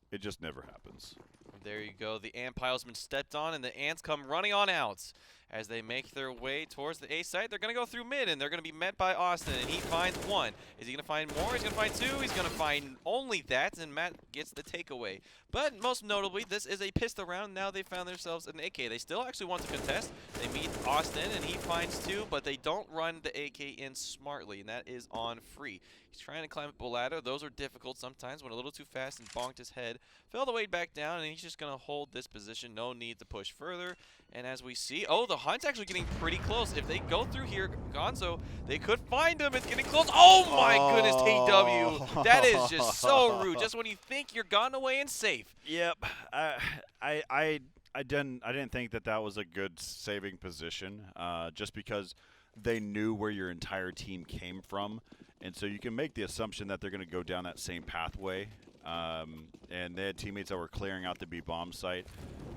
It just never happens. There you go. The ant pile's been stepped on, and the ants come running on out. As they make their way towards the A site, they're going to go through mid, and they're going to be met by Austin, and he finds one. Is he going to find more? He's going to find two. He's going to find only that, and Matt gets the takeaway. But most notably, this is a pistol round. Now they found themselves an AK. They still actually want to contest. They meet Austin, and he finds two, but they don't run the AK in smartly, and that is on free. He's trying to climb up a ladder. Those are difficult sometimes. Went a little too fast and bonked his head. Fell the way back down, and he's just going to hold this position. No need to push further. And as we see, oh, the hunt's actually getting pretty close. If they go through here, Gonzo, they could find him. It's getting close. Oh, my goodness, TW. That is just so rude. Just when you think you're gone away and safe. Yep. I didn't think that was a good saving position, just because they knew where your entire team came from. And so you can make the assumption that they're going to go down that same pathway. And they had teammates that were clearing out the B bomb site.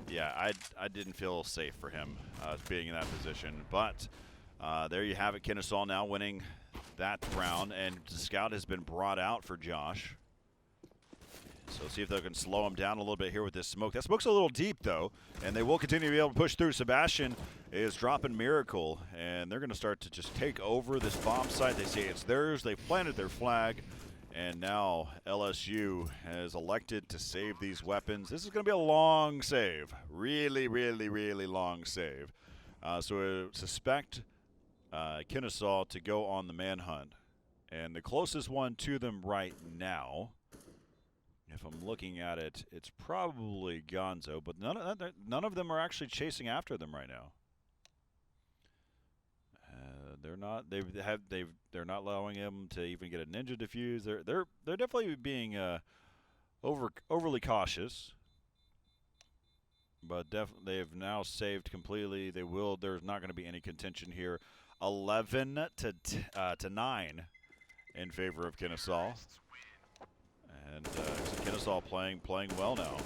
Yeah, I didn't feel safe for him being in that position. But there you have it. Kennesaw now winning that round, and the scout has been brought out for Josh. So see if they can slow him down a little bit here with this smoke. That smoke's a little deep, though, and they will continue to be able to push through. Sebastian is dropping Miracle, and they're going to start to just take over this bomb site. They say it's theirs. They've planted their flag, and now LSU has elected to save these weapons. This is going to be a long save. Really, really, really long save. So I suspect Kennesaw to go on the manhunt. And the closest one to them right now, if I'm looking at it, it's probably Gonzo, but none of them are actually chasing after them right now. They're not. They're not allowing him to even get a ninja defuse. They're definitely being overly cautious. But they've now saved completely. They will. There's not going to be any contention here. 11 to 9 in favor of Kennesaw. And Kennesaw playing well now.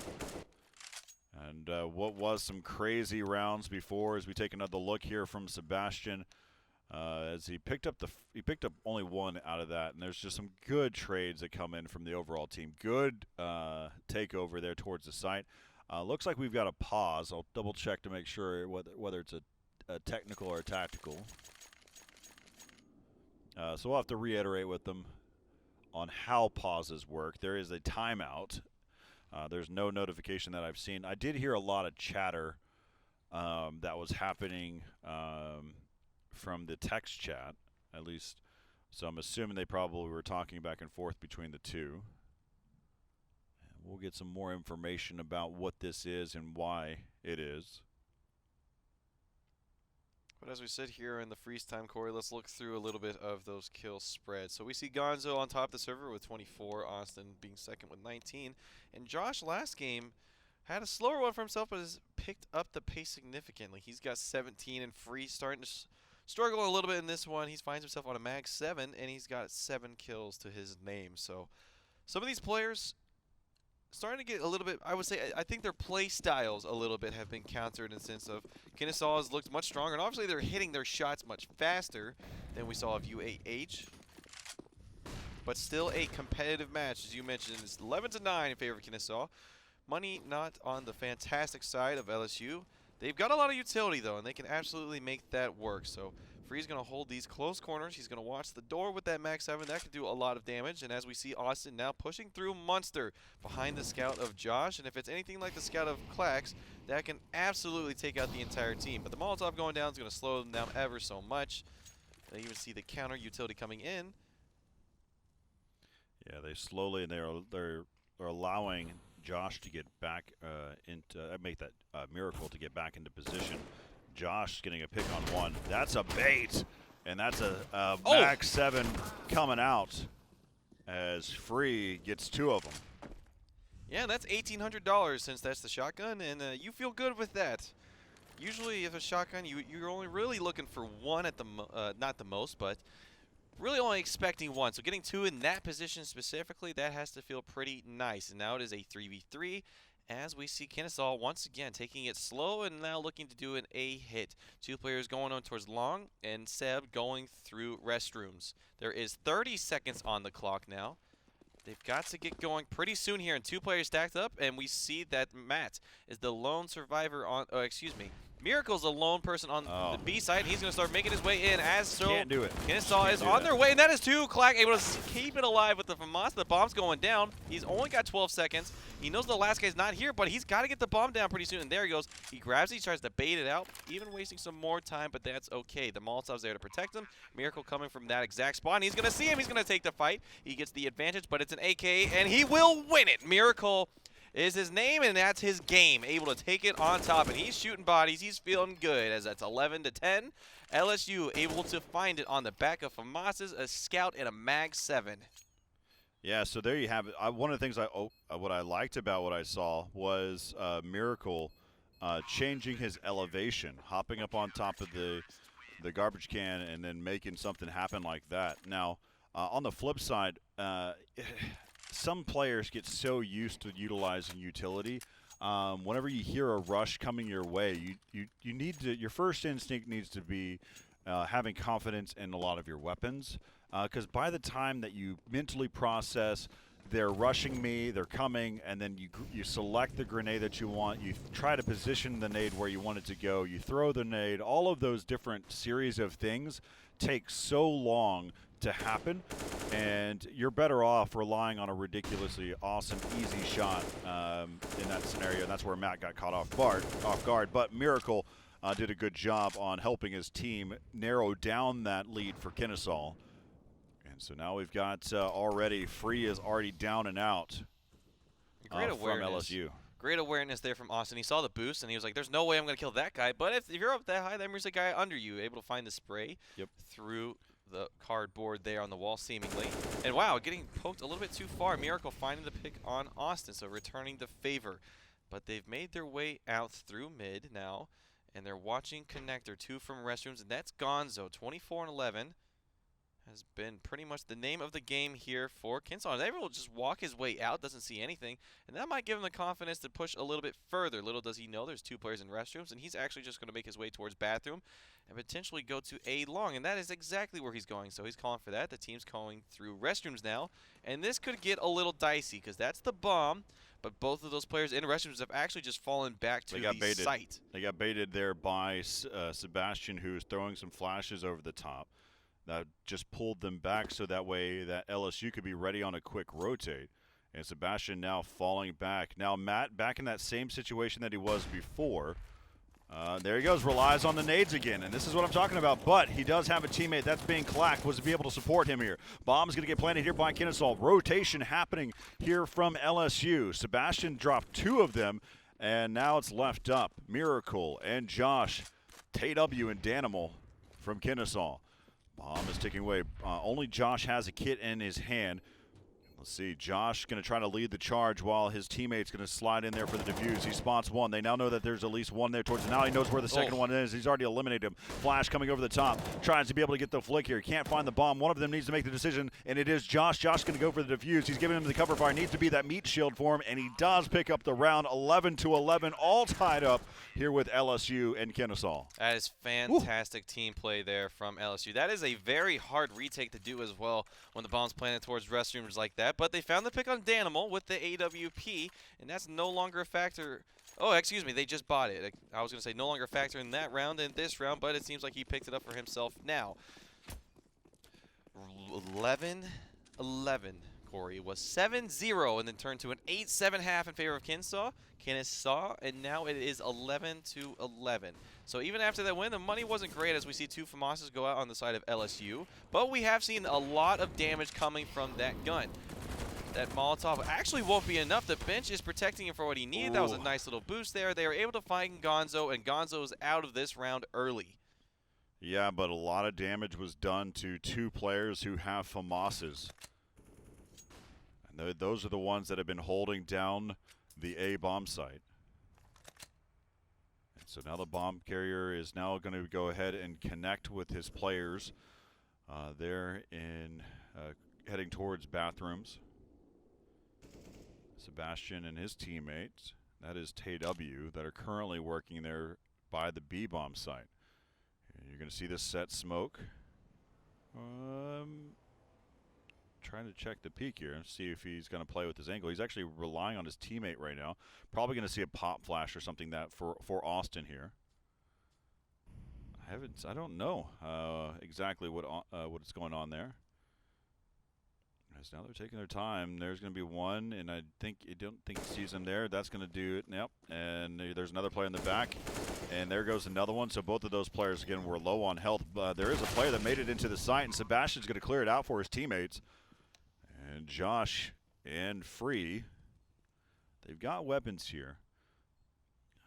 And what was some crazy rounds before, as we take another look here from Sebastian, as he picked up only one out of that, and there's just some good trades that come in from the overall team. Good takeover there towards the site. Looks like we've got a pause. I'll double check to make sure whether it's a technical or a tactical. So we'll have to reiterate with them on how pauses work. There is a timeout. There's no notification that I've seen. I did hear a lot of chatter that was happening from the text chat, at least. So I'm assuming they probably were talking back and forth between the two. And we'll get some more information about what this is and why it is. But as we sit here in the freeze time, Corey, let's look through a little bit of those kill spreads. So we see Gonzo on top of the server with 24, Austin being second with 19. And Josh last game had a slower one for himself, but has picked up the pace significantly. He's got 17 and free, starting to struggle a little bit in this one. He finds himself on a mag 7, and he's got 7 kills to his name. So some of these players starting to get a little bit, I would say, I think their play styles a little bit have been countered in the sense of Kennesaw has looked much stronger, and obviously they're hitting their shots much faster than we saw of U2A. But still a competitive match, as you mentioned. It's 11 to 9 in favor of Kennesaw. Money not on the fantastic side of LSU. They've got a lot of utility, though, and they can absolutely make that work. So Free's going to hold these close corners. He's going to watch the door with that Mag 7. That could do a lot of damage. And as we see Austin now pushing through Munster behind the scout of Josh. And if it's anything like the scout of Clax, that can absolutely take out the entire team. But the Molotov going down is going to slow them down ever so much. They even see the counter utility coming in. Yeah, they slowly, and they're allowing Josh to get back into make that miracle to get back into position. Josh getting a pick on one. That's a bait, and that's a Mag 7 coming out as Free gets 2 of them. Yeah, that's $1,800 since that's the shotgun, and you feel good with that. Usually, if a shotgun, you're only really looking for 1 at the not the most, but really only expecting 1. So getting 2 in that position specifically, that has to feel pretty nice. And now it is a 3v3 as we see Kennesaw once again taking it slow and now looking to do an A hit. 2 players going on towards long and Seb going through restrooms. There is 30 seconds on the clock now. They've got to get going pretty soon here, and 2 players stacked up, and we see that Matt is the lone survivor on, Miracle's a lone person on the B side, and he's going to start making his way in as so. Can't do it. Kennesaw is on their way, and that is 2. Clack able to keep it alive with the FAMAS. The bomb's going down. He's only got 12 seconds. He knows the last guy's not here, but he's got to get the bomb down pretty soon, and there he goes. He grabs it, he tries to bait it out, even wasting some more time, but that's okay. The Molotov's there to protect him. Miracle coming from that exact spot, and he's going to see him. He's going to take the fight. He gets the advantage, but it's an AK, and he will win it. Miracle is his name, and that's his game. Able to take it on top, and he's shooting bodies. He's feeling good as that's 11-10. LSU able to find it on the back of FAMAS's, a scout, and a Mag 7. Yeah, so there you have it. One of the things what I liked about what I saw was Miracle changing his elevation, hopping up on top of the garbage can, and then making something happen like that. Now, on the flip side, some players get so used to utilizing utility. Whenever you hear a rush coming your way, you need to. Your first instinct needs to be having confidence in a lot of your weapons, because by the time that you mentally process, they're rushing me, they're coming, and then you select the grenade that you want. You try to position the nade where you want it to go. You throw the nade. All of those different series of things take so long to happen, and you're better off relying on a ridiculously awesome, easy shot in that scenario. And that's where Matt got caught off guard. But Miracle did a good job on helping his team narrow down that lead for Kennesaw. And so now we've got already Free is already down and out from LSU. Great awareness there from Austin. He saw the boost, and he was like, there's no way I'm going to kill that guy. But if you're up that high, then there's a guy under you, able to find the spray through the cardboard there on the wall seemingly. And wow, getting poked a little bit too far. Miracle finding the pick on Austin, so returning the favor. But they've made their way out through mid now, and they're watching Connector, 2 from restrooms, and that's Gonzo, 24-11. Has been pretty much the name of the game here for Kennesaw. And able to just walk his way out, doesn't see anything, and that might give him the confidence to push a little bit further. Little does he know there's 2 players in restrooms, and he's actually just going to make his way towards bathroom and potentially go to A long, and that is exactly where he's going. So he's calling for that. The team's calling through restrooms now, and this could get a little dicey because that's the bomb, but both of those players in restrooms have actually just fallen back to the site. They got baited there by Sebastian, who was throwing some flashes over the top. That just pulled them back so that way that LSU could be ready on a quick rotate. And Sebastian now falling back. Now Matt back in that same situation that he was before. There he goes, relies on the nades again, and this is what I'm talking about. But he does have a teammate that's being clacked, was to be able to support him here. Bomb's going to get planted here by Kennesaw. Rotation happening here from LSU. Sebastian dropped 2 of them, and now it's left up. Miracle and Josh, TW and Danimal from Kennesaw. Bomb is ticking away. Only Josh has a kit in his hand. Let's see, Josh going to try to lead the charge while his teammate's going to slide in there for the defuse. He spots 1. They now know that there's at least 1 there towards the now. He knows where the second one is. He's already eliminated him. Flash coming over the top. Tries to be able to get the flick here. Can't find the bomb. One of them needs to make the decision, and it is Josh. Josh going to go for the defuse. He's giving him the cover fire. Needs to be that meat shield for him, and he does pick up the round. 11-11, all tied up here with LSU and Kennesaw. That is fantastic team play there from LSU. That is a very hard retake to do as well when the bomb's planted towards restrooms like that. But they found the pick on Danimal with the AWP, and that's no longer a factor Oh, excuse me, they just bought it. I was going to say no longer factor in that round and this round, but it seems like he picked it up for himself now. 11-11, Corey was 7-0 and then turned to an 8-7 half in favor of Kennesaw, and now it is 11-11. So even after that win, the money wasn't great as we see two FAMASas go out on the side of LSU, but we have seen a lot of damage coming from that gun. That Molotov actually won't be enough. The bench is protecting him for what he needed. Ooh. That was a nice little boost there. They were able to find Gonzo, and Gonzo is out of this round early. Yeah, but a lot of damage was done to two players who have FAMASas. And those are the ones that have been holding down the A bomb site. And so now the bomb carrier is now going to go ahead and connect with his players there in heading towards bathrooms. Sebastian and his teammates, that is TW, that are currently working there by the B bomb site. You're going to see this set smoke. Trying to check the peak here and see if he's going to play with his angle. He's actually relying on his teammate right now. Probably going to see a pop flash or something that for Austin here. I don't know exactly what's going on there. As now they're taking their time. There's going to be one, and I don't think he sees him there. That's going to do it. Yep. And there's another player in the back, and there goes another one. So both of those players again were low on health. There is a player that made it into the site, and Sebastian's going to clear it out for his teammates. And Josh and Free, they've got weapons here.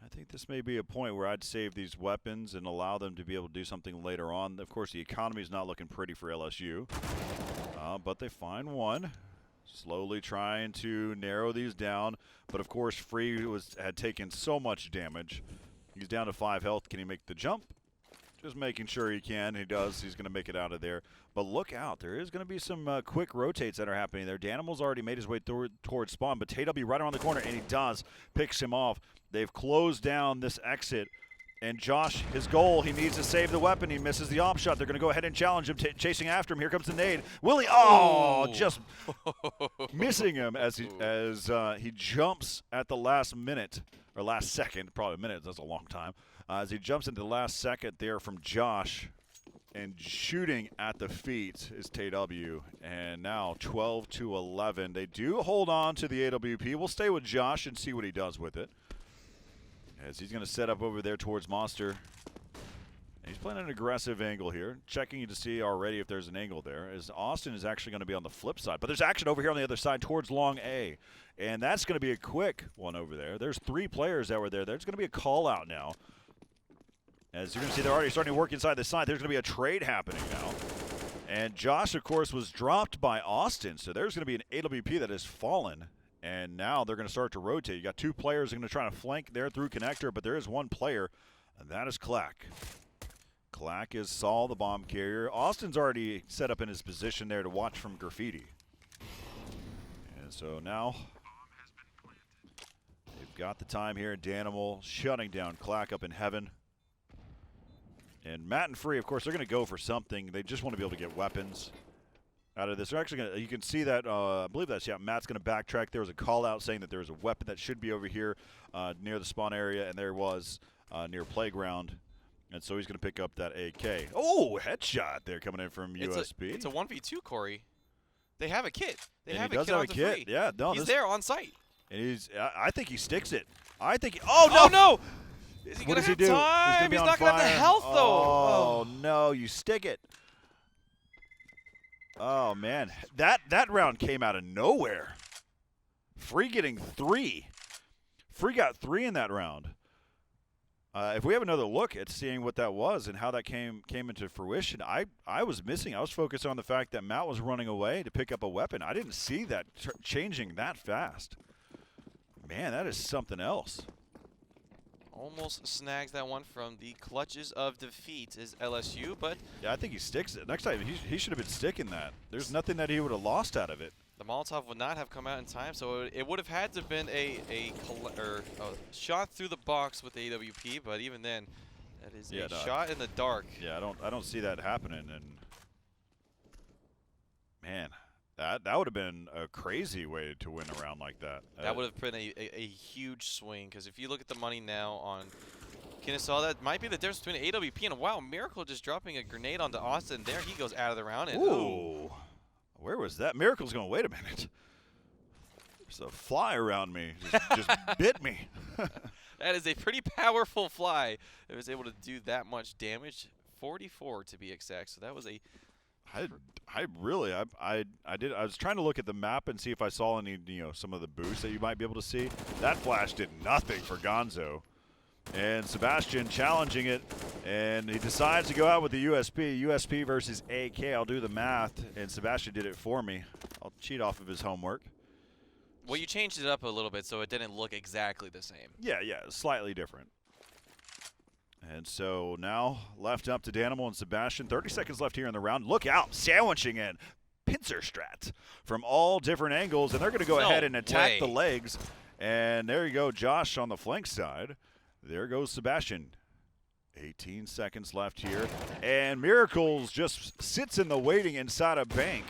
I think this may be a point where I'd save these weapons and allow them to be able to do something later on. Of course, the economy is not looking pretty for LSU. But they find one, slowly trying to narrow these down. But of course, Free had taken so much damage. He's down to 5 health. Can he make the jump? Just making sure he can. He does. He's going to make it out of there. But look out. There is going to be some quick rotates that are happening there. Danimal's already made his way towards spawn, but TW right around the corner, and he does. Picks him off. They've closed down this exit. And Josh, his goal, he needs to save the weapon. He misses the op shot. They're going to go ahead and challenge him, chasing after him. Here comes the nade. Willie, just missing him as he jumps at the last minute, or last second, probably a minute, that's a long time. As he jumps into the last second there from Josh, and shooting at the feet is TW. And now 12-11. They do hold on to the AWP. We'll stay with Josh and see what he does with it. As he's going to set up over there towards Monster. And he's playing an aggressive angle here, checking to see already if there's an angle there, as Austin is actually going to be on the flip side. But there's action over here on the other side towards long A. And that's going to be a quick one over there. There's 3 players that were there. There's going to be a call out now. As you're going to see, they're already starting to work inside the side. There's going to be a trade happening now. And Josh, of course, was dropped by Austin. So there's going to be an AWP that has fallen. And now they're going to start to rotate. You got 2 players going to try to flank there through connector, but there is 1 player, and that is Clack. Clack is Saul, the bomb carrier. Austin's already set up in his position there to watch from graffiti. And so now they've got the time here. Danimal shutting down Clack up in heaven. And Matt and Free, of course, they're going to go for something. They just want to be able to get weapons out of this. They're actually going to, you can see that, I believe that's, yeah, Matt's going to backtrack. There was a call out saying that there was a weapon that should be over here near the spawn area, and there was near playground. And so he's going to pick up that AK. Oh, headshot there coming in from USB. It's a 1v2, Corey. They have a kit. They have a kit. He does have a kit. Yeah, no, he's there on site. And I think he sticks it. I think oh, no! Is he what does he do? Time? He's not going to have the health, though. Oh, no, you stick it. Oh, man. That round came out of nowhere. Free getting 3. Free got 3 in that round. If we have another look at seeing what that was and how that came into fruition, I was missing. I was focused on the fact that Matt was running away to pick up a weapon. I didn't see that changing that fast. Man, that is something else. Almost snags that one from the clutches of defeat is LSU, but yeah, I think he sticks it. Next time, he should have been sticking that. There's nothing that he would have lost out of it. The Molotov would not have come out in time, so it would have had to have been a shot through the box with the AWP, but even then, that is a shot in the dark. Yeah, I don't see that happening. And man, That would have been a crazy way to win a round like that. That would have been a huge swing, because if you look at the money now on Kennesaw, that might be the difference between AWP and wow, Miracle just dropping a grenade onto Austin. There he goes out of the round. And ooh. Where was that? Miracle's going, wait a minute. There's a fly around me. Just bit me. That is a pretty powerful fly. It was able to do that much damage. 44 to be exact. So that was a... I was trying to look at the map and see if I saw any, some of the boosts that you might be able to see. That flash did nothing for Gonzo. And Sebastian challenging it, and he decides to go out with the USP. USP versus AK. I'll do the math, and Sebastian did it for me. I'll cheat off of his homework. Well, you changed it up a little bit so it didn't look exactly the same. Yeah, slightly different. And so now left up to Danimal and Sebastian. 30 seconds left here in the round. Look out, sandwiching in. Pincer strat from all different angles, and they're going to go ahead and attack the legs. And there you go, Josh on the flank side. There goes Sebastian. 18 seconds left here. And Miracles just sits in the waiting inside a bank.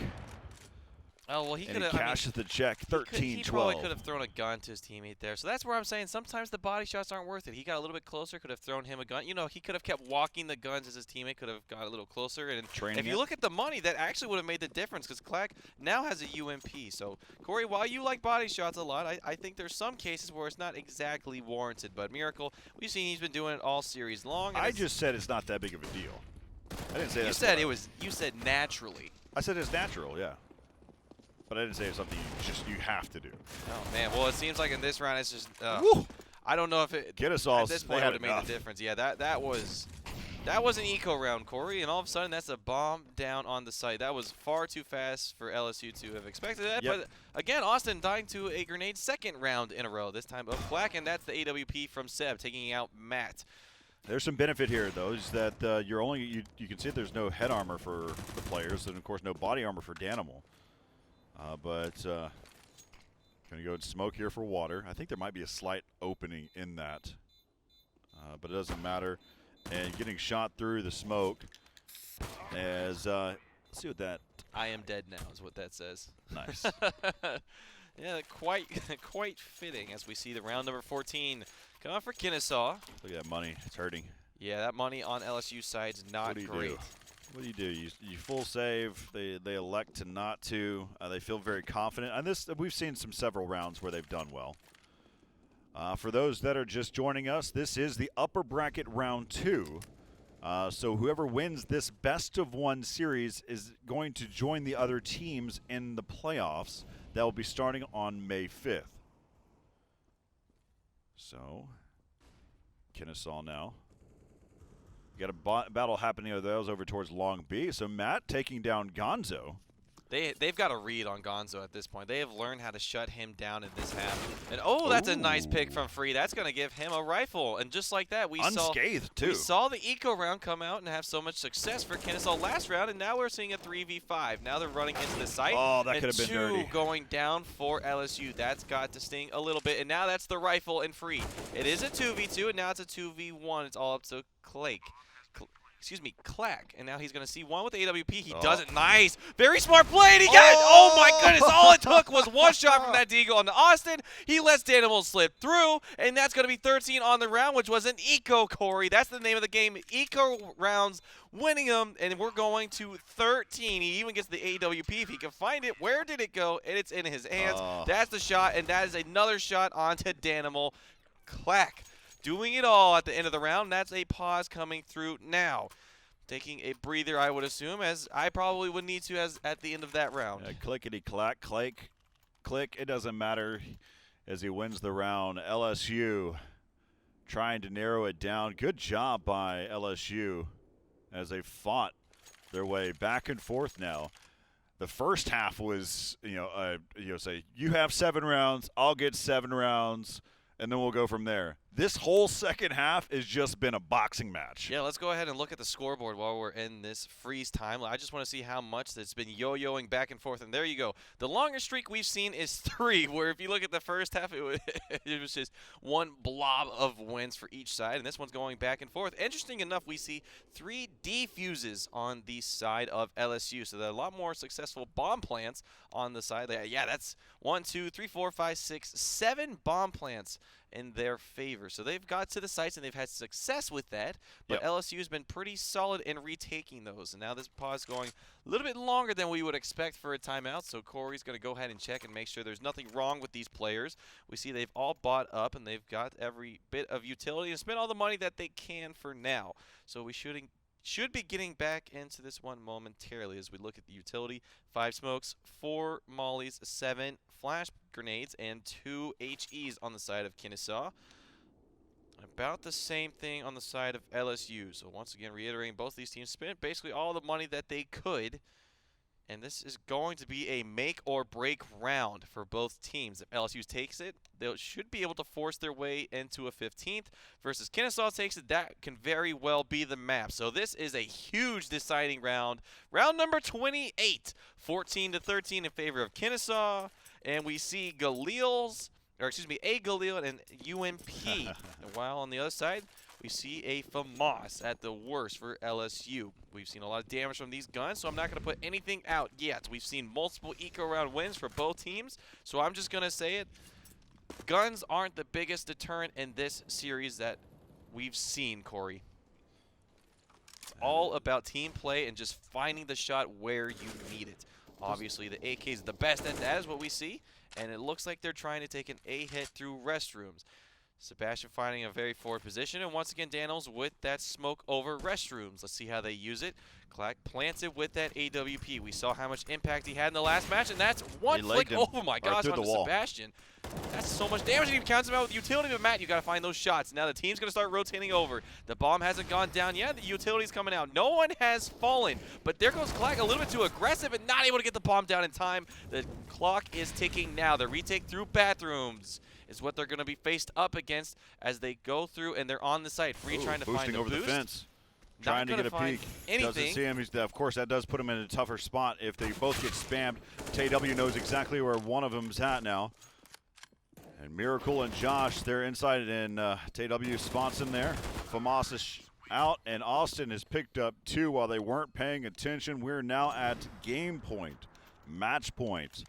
Oh, well, he could have cashes the check, 13-12. He probably could have thrown a gun to his teammate there. So that's where I'm saying sometimes the body shots aren't worth it. He got a little bit closer, could have thrown him a gun. He could have kept walking the guns as his teammate could have got a little closer. And if you look at the money, that actually would have made the difference because Clack now has a UMP. So, Corey, while you like body shots a lot, I think there's some cases where it's not exactly warranted. But Miracle, we've seen he's been doing it all series long. I just said it's not that big of a deal. I didn't say that. You said naturally. I said it's natural, yeah. But I didn't say it's something you have to do. Oh, man. Well, it seems like in this round it's just I don't know if it get us all at this point would have made the difference. Yeah, that was an eco round, Corey, and all of a sudden that's a bomb down on the site. That was far too fast for LSU to have expected that. Yep. But again, Austin dying to a grenade second round in a row, this time of Clack, and that's the AWP from Seb taking out Matt. There's some benefit here, though, is that you can see that there's no head armor for the players, and of course no body armor for Danimal. But going to go and smoke here for water. I think there might be a slight opening in that, but it doesn't matter. And getting shot through the smoke as let's see what that. I am dead now is what that says. Nice. Yeah, quite fitting as we see the round number 14 come out for Kennesaw. Look at that money. It's hurting. Yeah, that money on LSU side's not great. What do you do? You full save. They elect to not to. They feel very confident. And we've seen several rounds where they've done well. For those that are just joining us, this is the upper bracket round 2. So whoever wins this best of 1 series is going to join the other teams in the playoffs that will be starting on May 5th. So Kennesaw now. You got a battle happening of those over towards Long B. So Matt taking down Gonzo. They've got a read on Gonzo at this point. They have learned how to shut him down in this half. And that's a nice pick from Free. That's going to give him a rifle. And just like that, we saw the eco round come out and have so much success for Kennesaw last round, and now we're seeing a 3v5. Now they're running into the site. Oh, that could have been dirty. 2 going down for LSU. That's got to sting a little bit. And now that's the rifle and Free. It is a 2v2, and now it's a 2v1. It's all up to Clack. And now he's going to see one with the AWP. He does it nice. Very smart play. And he got it. Oh, my goodness. All it took was one shot from that Deagle on the Austin. He lets Danimal slip through. And that's going to be 13 on the round, which was an eco, Corey. That's the name of the game. Eco rounds, winning them. And we're going to 13. He even gets the AWP if he can find it. Where did it go? And it's in his hands. That's the shot. And that is another shot onto Danimal. Clack doing it all at the end of the round. That's a pause coming through now. Taking a breather, I would assume, as I probably would need to at the end of that round. Clickety-clack, click. It doesn't matter as he wins the round. LSU trying to narrow it down. Good job by LSU as they fought their way back and forth now. The first half was, say, you have 7 rounds, I'll get 7 rounds, and then we'll go from there. This whole second half has just been a boxing match. Yeah, let's go ahead and look at the scoreboard while we're in this freeze time. I just want to see how much that's been yo-yoing back and forth. And there you go. The longest streak we've seen is 3, where if you look at the first half, it was just one blob of wins for each side. And this one's going back and forth. Interesting enough, we see 3 defuses on the side of LSU. So there are a lot more successful bomb plants on the side. Yeah, that's 1, 2, 3, 4, 5, 6, 7 bomb plants in their favor. So they've got to the sites and they've had success with that, but LSU has been pretty solid in retaking those. And now this pause going a little bit longer than we would expect for a timeout, so Corey's going to go ahead and check and make sure there's nothing wrong with these players. We see they've all bought up and they've got every bit of utility and spent all the money that they can for now. So we should be getting back into this one momentarily as we look at the utility. 5 smokes, 4 mollies, 7 flash grenades, and 2 HEs on the side of Kennesaw. About the same thing on the side of LSU. So once again, reiterating, both these teams spent basically all the money that they could. And this is going to be a make or break round for both teams. If LSU takes it, they should be able to force their way into a 15th. Versus Kennesaw takes it, that can very well be the map. So this is a huge deciding round. Round number 28, 14-13 in favor of Kennesaw. And we see A Galil and UMP. And while on the other side, we see a FAMAS at the worst for LSU. We've seen a lot of damage from these guns, so I'm not going to put anything out yet. We've seen multiple eco-round wins for both teams, so I'm just going to say it. Guns aren't the biggest deterrent in this series that we've seen, Corey. It's all about team play and just finding the shot where you need it. Obviously, the AK is the best, and that is what we see. And it looks like they're trying to take an A hit through restrooms. Sebastian finding a very forward position, and once again Daniels with that smoke over restrooms. Let's see how they use it. Clack plants it with that AWP. We saw how much impact he had in the last match, and that's one flick. Oh my gosh, onto Sebastian. That's so much damage, and he counts him out with utility. But Matt, you got to find those shots. Now the team's going to start rotating over. The bomb hasn't gone down yet. The utility's coming out. No one has fallen, but there goes Clack a little bit too aggressive and not able to get the bomb down in time. The clock is ticking now. The retake through bathrooms is what they're going to be faced up against as they go through, and they're on the site. Free trying to find a over boost. The fence. Trying to get a peek. Doesn't see him. Of course, that does put him in a tougher spot if they both get spammed. TW knows exactly where one of them's at now. And Miracle and Josh, they're inside, and TW spots him there. FAMAS is out, and Austin has picked up 2 while they weren't paying attention. We're now at game point, match point.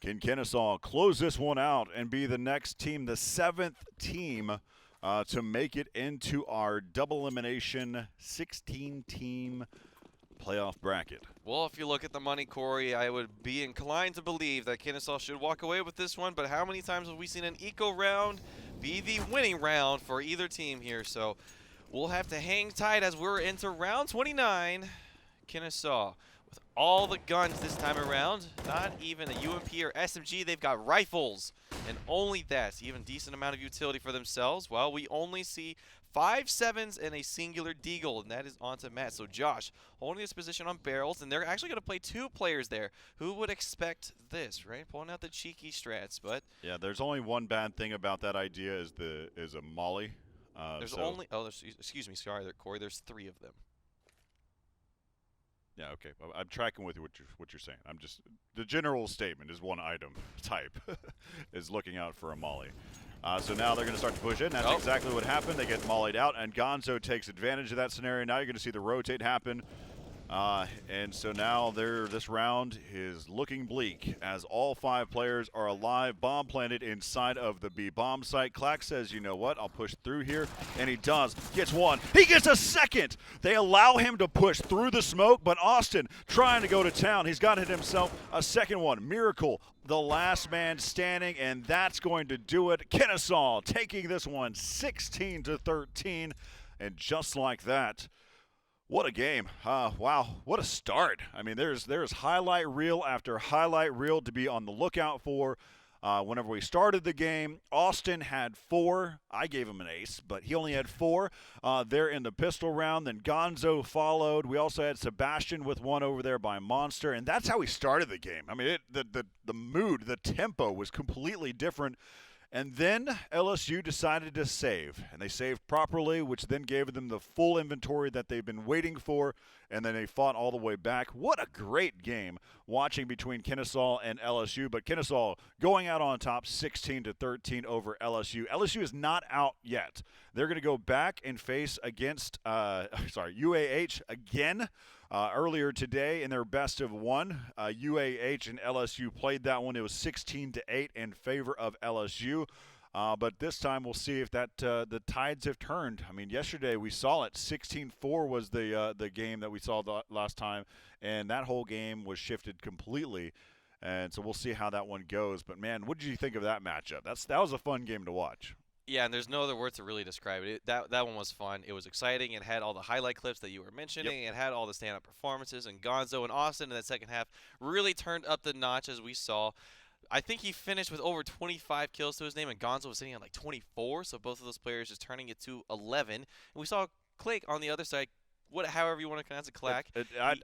Can Kennesaw close this one out and be the next team, the 7th team, to make it into our double elimination 16-team playoff bracket? Well, if you look at the money, Corey, I would be inclined to believe that Kennesaw should walk away with this one, but how many times have we seen an eco round be the winning round for either team here? So we'll have to hang tight as we're into round 29. Kennesaw with all the guns this time around, not even a UMP or SMG. They've got rifles, and only that, even decent amount of utility for themselves. Well, we only see 5 7s and a singular deagle, and that is onto Matt. So Josh holding his position on barrels, and they're actually going to play 2 players there. Who would expect this, right? Pulling out the cheeky strats, but yeah, there's only one bad thing about that idea is a molly. Excuse me, sorry there, Corey. There's 3 of them. Yeah, okay. I'm tracking with what you're saying. I'm just, the general statement is one item type is looking out for a molly. So now they're going to start to push in. That's exactly what happened. They get mollied out, and Gonzo takes advantage of that scenario. Now you're going to see the rotate happen. And so now this round is looking bleak as all 5 players are alive. Bomb planted inside of the B bomb site. Clack says, you know what, I'll push through here. And he does. Gets 1. He gets a 2nd. They allow him to push through the smoke, but Austin trying to go to town. He's got himself a 2nd one. Miracle, the last man standing, and that's going to do it. Kennesaw taking this one 16-13. And just like that, what a game. Wow, what a start. I mean, there's highlight reel after highlight reel to be on the lookout for. Whenever we started the game, Austin had 4. I gave him an ace, but he only had 4 there in the pistol round. Then Gonzo followed. We also had Sebastian with 1 over there by Monster, and that's how we started the game. I mean, the mood, the tempo was completely different. And then LSU decided to save, and they saved properly, which then gave them the full inventory that they've been waiting for, and then they fought all the way back. What a great game watching between Kennesaw and LSU, but Kennesaw going out on top 16-13 over LSU. LSU is not out yet. They're going to go back and face against UAH again. Earlier today in their best of one, UAH and LSU played that one. It was 16-8 in favor of LSU. But this time we'll see if that the tides have turned. I mean, yesterday we saw it. 16-4 was the game that we saw the last time, and that whole game was shifted completely. And so we'll see how that one goes. But man, what did you think of that matchup? That was a fun game to watch. Yeah, and there's no other words to really describe it. That one was fun. It was exciting. It had all the highlight clips that you were mentioning. Yep. It had all the stand-up performances. And Gonzo and Austin in that second half really turned up the notch, as we saw. I think he finished with over 25 kills to his name, and Gonzo was sitting at like 24. So both of those players just turning it to 11. And we saw Clake on the other side. However you want to pronounce it, Clack.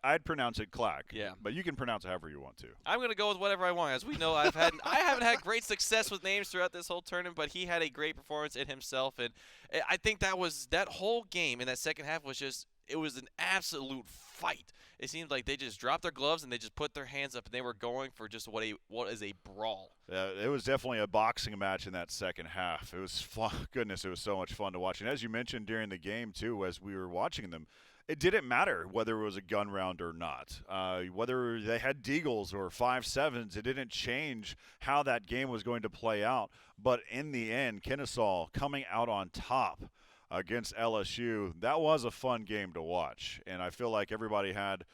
I'd pronounce it Clack. Yeah. But you can pronounce it however you want to. I'm gonna go with whatever I want. As we know, I haven't had great success with names throughout this whole tournament, but he had a great performance in himself, and I think that whole game in that second half was an absolute fight. It seemed like they just dropped their gloves and they just put their hands up and they were going for just what is a brawl. It was definitely a boxing match in that second half. It was fun. Goodness, it was so much fun to watch. And as you mentioned during the game too, as we were watching them, it didn't matter whether it was a gun round or not. Whether they had deagles or 5.7s, it didn't change how that game was going to play out. But in the end, Kennesaw coming out on top against LSU, that was a fun game to watch. And I feel like everybody had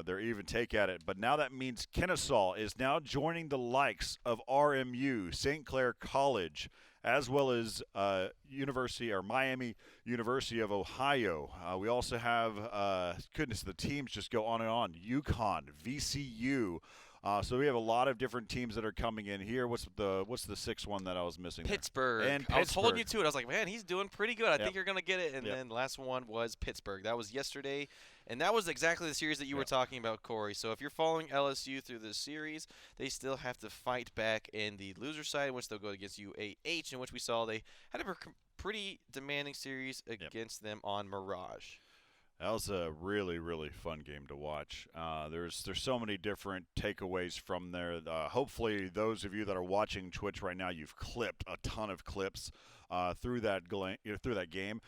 their even take at it. But now that means Kennesaw is now joining the likes of RMU, St. Clair College, as well as Miami University of Ohio. We also have, the teams just go on and on. UConn, VCU. So we have a lot of different teams that are coming in here. What's the sixth one that I was missing? Pittsburgh. And I was holding you to it. I was like, man, he's doing pretty good. I think you're going to get it. And Yep. then the last one was Pittsburgh. That was yesterday. And that was exactly the series that you were talking about, Corey. So if you're following LSU through this series, they still have to fight back in the loser side, in which they'll go against UAH, in which we saw they had a pretty demanding series against them on Mirage. That was a really, really fun game to watch. There's so many different takeaways from there. Hopefully, those of you that are watching Twitch right now, you've clipped a ton of clips through that game.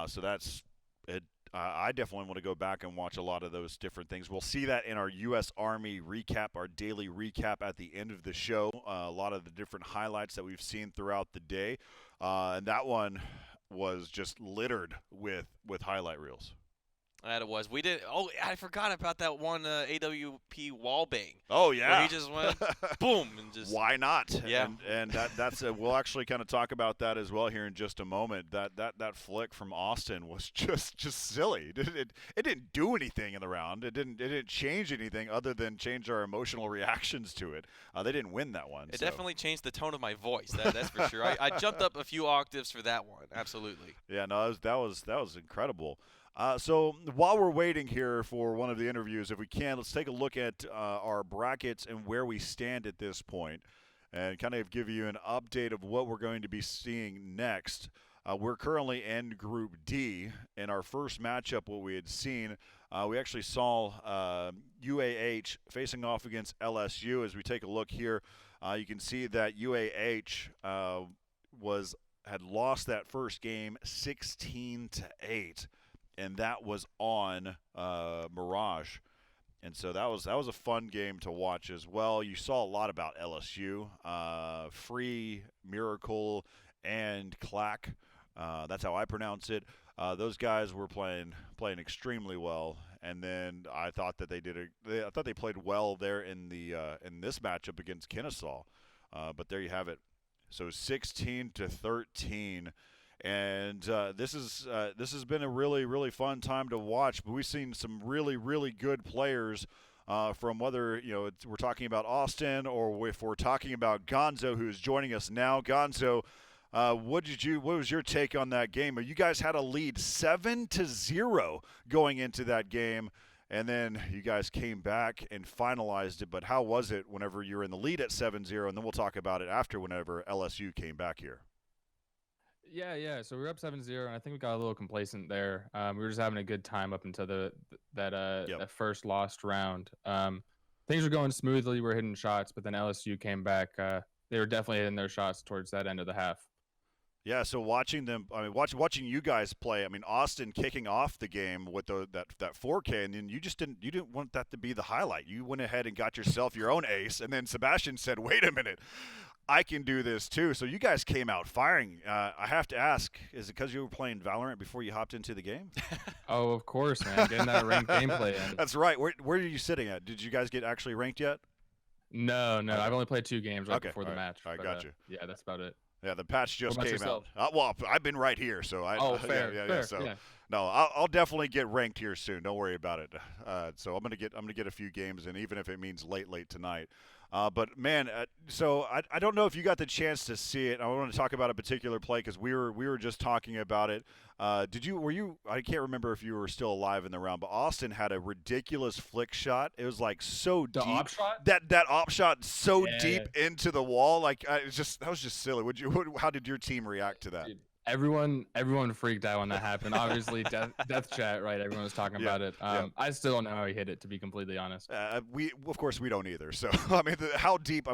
So that's it. I definitely want to go back and watch a lot of those different things. We'll see that in our U.S. Army recap, our daily recap at the end of the show. A lot of the different highlights that we've seen throughout the day, and that one was just littered with highlight reels. That it was. We did. Oh, I forgot about that one AWP wall bang. Oh yeah. Where he just went boom and just. Why not? Yeah. And that's we'll actually kind of talk about that as well here in just a moment. That flick from Austin was just silly. It didn't do anything in the round. It didn't change anything other than change our emotional reactions to it. They didn't win that one. It definitely changed the tone of my voice. That's for sure. I jumped up a few octaves for that one. Absolutely. Yeah. No, that was incredible. So while we're waiting here for one of the interviews, if we can, let's take a look at our brackets and where we stand at this point and kind of give you an update of what we're going to be seeing next. We're currently in Group D. In our first matchup, what we had seen, we actually saw UAH facing off against LSU. As we take a look here, you can see that UAH had lost that first game 16-8. And that was on Mirage, and so that was a fun game to watch as well. You saw a lot about LSU, Free, Miracle, and Clack. That's how I pronounce it. Those guys were playing extremely well, and then I thought that I thought they played well there in this matchup against Kennesaw. But there you have it. So 16-13. And this has been a really, really fun time to watch. But we've seen some really, really good players from whether we're talking about Austin or if we're talking about Gonzo, who's joining us now. Gonzo, what was your take on that game? You guys had a lead 7-0 going into that game, and then you guys came back and finalized it. But how was it whenever you were in the lead at 7-0? And then we'll talk about it after whenever LSU came back here. Yeah. So we were up 7-0, and I think we got a little complacent there. We were just having a good time up until that first lost round. Things were going smoothly. We were hitting shots, but then LSU came back. They were definitely hitting their shots towards that end of the half. Yeah, so watching them, I mean, watching you guys play. I mean, Austin kicking off the game with that 4K, and then you didn't want that to be the highlight. You went ahead and got yourself your own ace, and then Sebastian said, "Wait a minute, I can do this too." So you guys came out firing. I have to ask, is it because you were playing Valorant before you hopped into the game? Oh, of course, man. Getting that ranked gameplay in. That's right. Where are you sitting at? Did you guys get actually ranked yet? No. Okay. I've only played 2 games before the match. I got you. Yeah, that's about it. Yeah, the patch just came yourself? out. Well, I've been right here, so fair. Yeah. So no, I'll definitely get ranked here soon. Don't worry about it. So I'm gonna get a few games in, even if it means late tonight. But man, so I don't know if you got the chance to see it. I want to talk about a particular play because we were just talking about it. Were you? I can't remember if you were still alive in the round, but Austin had a ridiculous flick shot. It was like so deep. Op shot? That op shot so deep into the wall. Like that was just silly. How did your team react to that? Dude, everyone freaked out when that happened. Obviously, death chat, right? Everyone was talking about it. I still don't know how he hit it, to be completely honest. Of course we don't either. So I mean, how deep?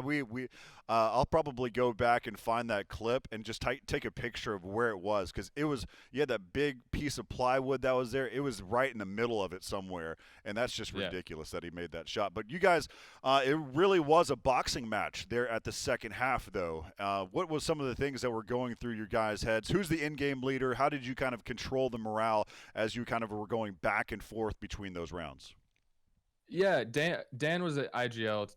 I'll probably go back and find that clip and just take a picture of where it was, because you had that big piece of plywood that was there. It was right in the middle of it somewhere, and that's just ridiculous that he made that shot. But you guys, it really was a boxing match there at the second half, though. What was some of the things that were going through your guys' heads? Who's the in-game leader? How did you kind of control the morale as you kind of were going back and forth between those rounds? Yeah, Dan was at IGL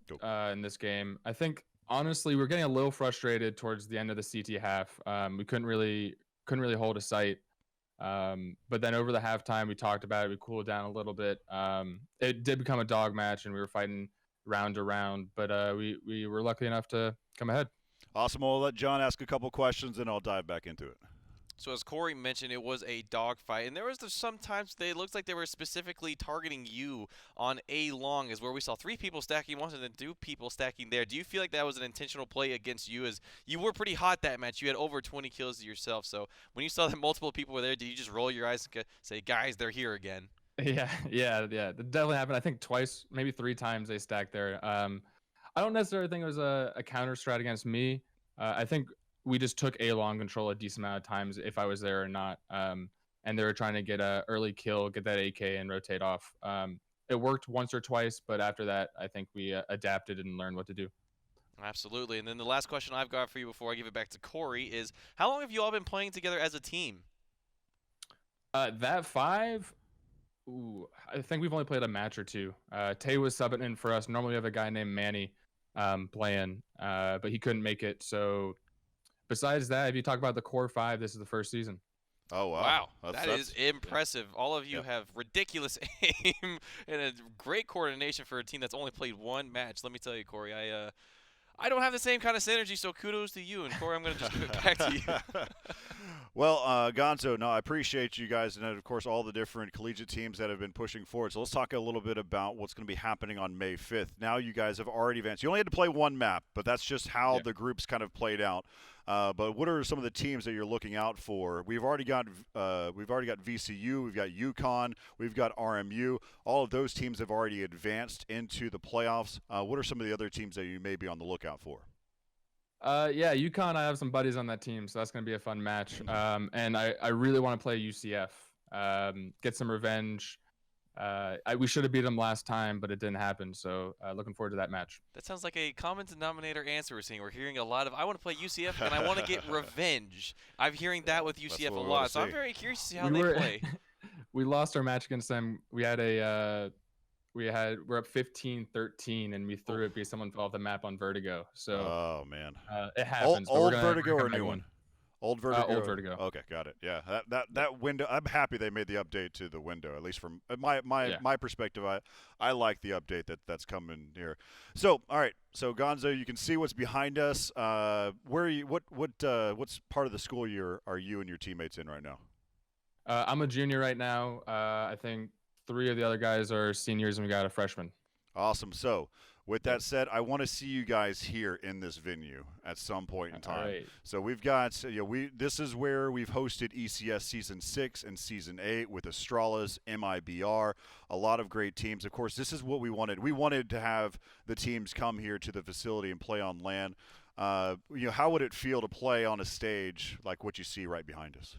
in this game. I think honestly, we're getting a little frustrated towards the end of the CT half. We couldn't really hold a sight. But then over the halftime, we talked about it. We cooled down a little bit. It did become a dog match, and we were fighting round to round. But we were lucky enough to come ahead. Awesome. I'll let John ask a couple questions, and I'll dive back into it. So as Corey mentioned, it was a dogfight, and there was sometimes it looks like they were specifically targeting you on A long, is where we saw 3 people stacking once and then 2 people stacking there. Do you feel like that was an intentional play against you, as you were pretty hot that match? You had over 20 kills yourself. So when you saw that multiple people were there, did you just roll your eyes and say, "Guys, they're here again"? Yeah. That definitely happened. I think twice, maybe 3 times they stacked there. I don't necessarily think it was a counter strat against me. I think we just took A long control a decent amount of times if I was there or not. And they were trying to get a early kill, get that AK, and rotate off. It worked once or twice, but after that, I think we adapted and learned what to do. Absolutely. And then the last question I've got for you before I give it back to Corey is, how long have you all been playing together as a team? That 5, I think we've only played a match or 2. Tay was subbing in for us. Normally we have a guy named Manny playing, but he couldn't make it. So besides that, if you talk about the core 5, this is the first season. Oh, wow. That is impressive. Yeah. All of you have ridiculous aim and a great coordination for a team that's only played 1 match. Let me tell you, Corey, I don't have the same kind of synergy, so kudos to you. And, Corey, I'm going to just give it back to you. Well, Gonzo, no, I appreciate you guys, and of course all the different collegiate teams that have been pushing forward. So let's talk a little bit about what's going to be happening on May 5th. Now you guys have already advanced. You only had to play 1 map, but that's just how the groups kind of played out. But what are some of the teams that you're looking out for? We've already got VCU, we've got UConn, we've got RMU. All of those teams have already advanced into the playoffs. What are some of the other teams that you may be on the lookout for? UConn, I have some buddies on that team, so that's going to be a fun match. And I really want to play UCF, get some revenge. We should have beat them last time, but it didn't happen. So looking forward to that match. That sounds like a common denominator answer we're seeing. We're hearing a lot of, I want to play UCF and I want to get revenge. I'm hearing that with UCF a lot. So I'm very curious to see how they play. We lost our match against them. We're up 15-13, and we threw it because someone fell off the map on Vertigo. So oh man, it happens. Old Vertigo or new one? Old Vertigo. Old Vertigo. Okay, got it. Yeah, that window. I'm happy they made the update to the window. At least from my perspective, I like the update that's coming here. So all right, so Gonzo, you can see what's behind us. Where are you? What's part of the school year are you and your teammates in right now? I'm a junior right now. I think 3 of the other guys are seniors, and we got a freshman. Awesome. So, with that said, I want to see you guys here in this venue at some point in time. All right. So we've got, this is where we've hosted ECS Season 6 and Season 8 with Astralis, MIBR, a lot of great teams. Of course, this is what we wanted. We wanted to have the teams come here to the facility and play on LAN. How would it feel to play on a stage like what you see right behind us?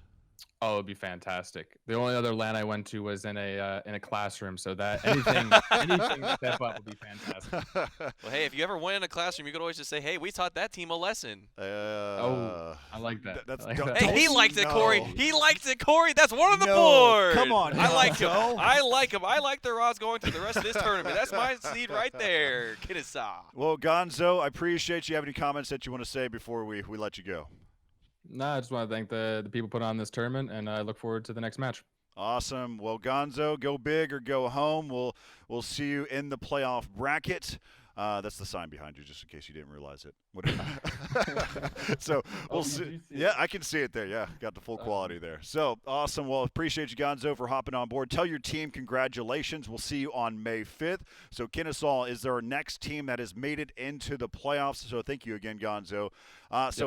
Oh, it'd be fantastic. The only other LAN I went to was in a classroom, so that anything step up would be fantastic. Well, hey, if you ever went in a classroom, you could always just say, "Hey, we taught that team a lesson." Oh, I like that. That's I like don't- that. Hey, he liked it, Corey. No. He liked it, Corey. That's one on the No, board. come on, I like him. Gonzo. I like him. I like the Rods going through the rest of this tournament. That's my seed right there. Kennesaw. Well, Gonzo, I appreciate you. Have any comments that you want to say before we let you go? No, I just want to thank the people put on this tournament, and I look forward to the next match. Awesome. Well, Gonzo, go big or go home. We'll see you in the playoff bracket. That's the sign behind you, just in case you didn't realize it. So we'll see. Yeah, I can see it there. Yeah, got the full quality there. So awesome. Well, appreciate you, Gonzo, for hopping on board. Tell your team congratulations. We'll see you on May 5th. So Kennesaw is our next team that has made it into the playoffs. So thank you again, Gonzo.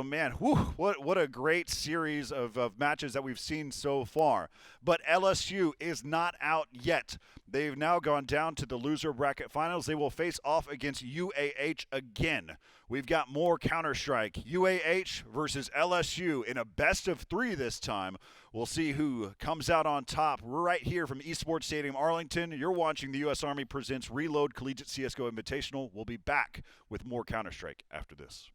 Man, what a great series of matches that we've seen so far. But LSU is not out yet. They've now gone down to the loser bracket finals. They will face off against UAH again. We've got more Counter-Strike. UAH versus LSU in a best-of-3 this time. We'll see who comes out on top right here from Esports Stadium, Arlington. You're watching the U.S. Army Presents Reload Collegiate CSGO Invitational. We'll be back with more Counter-Strike after this.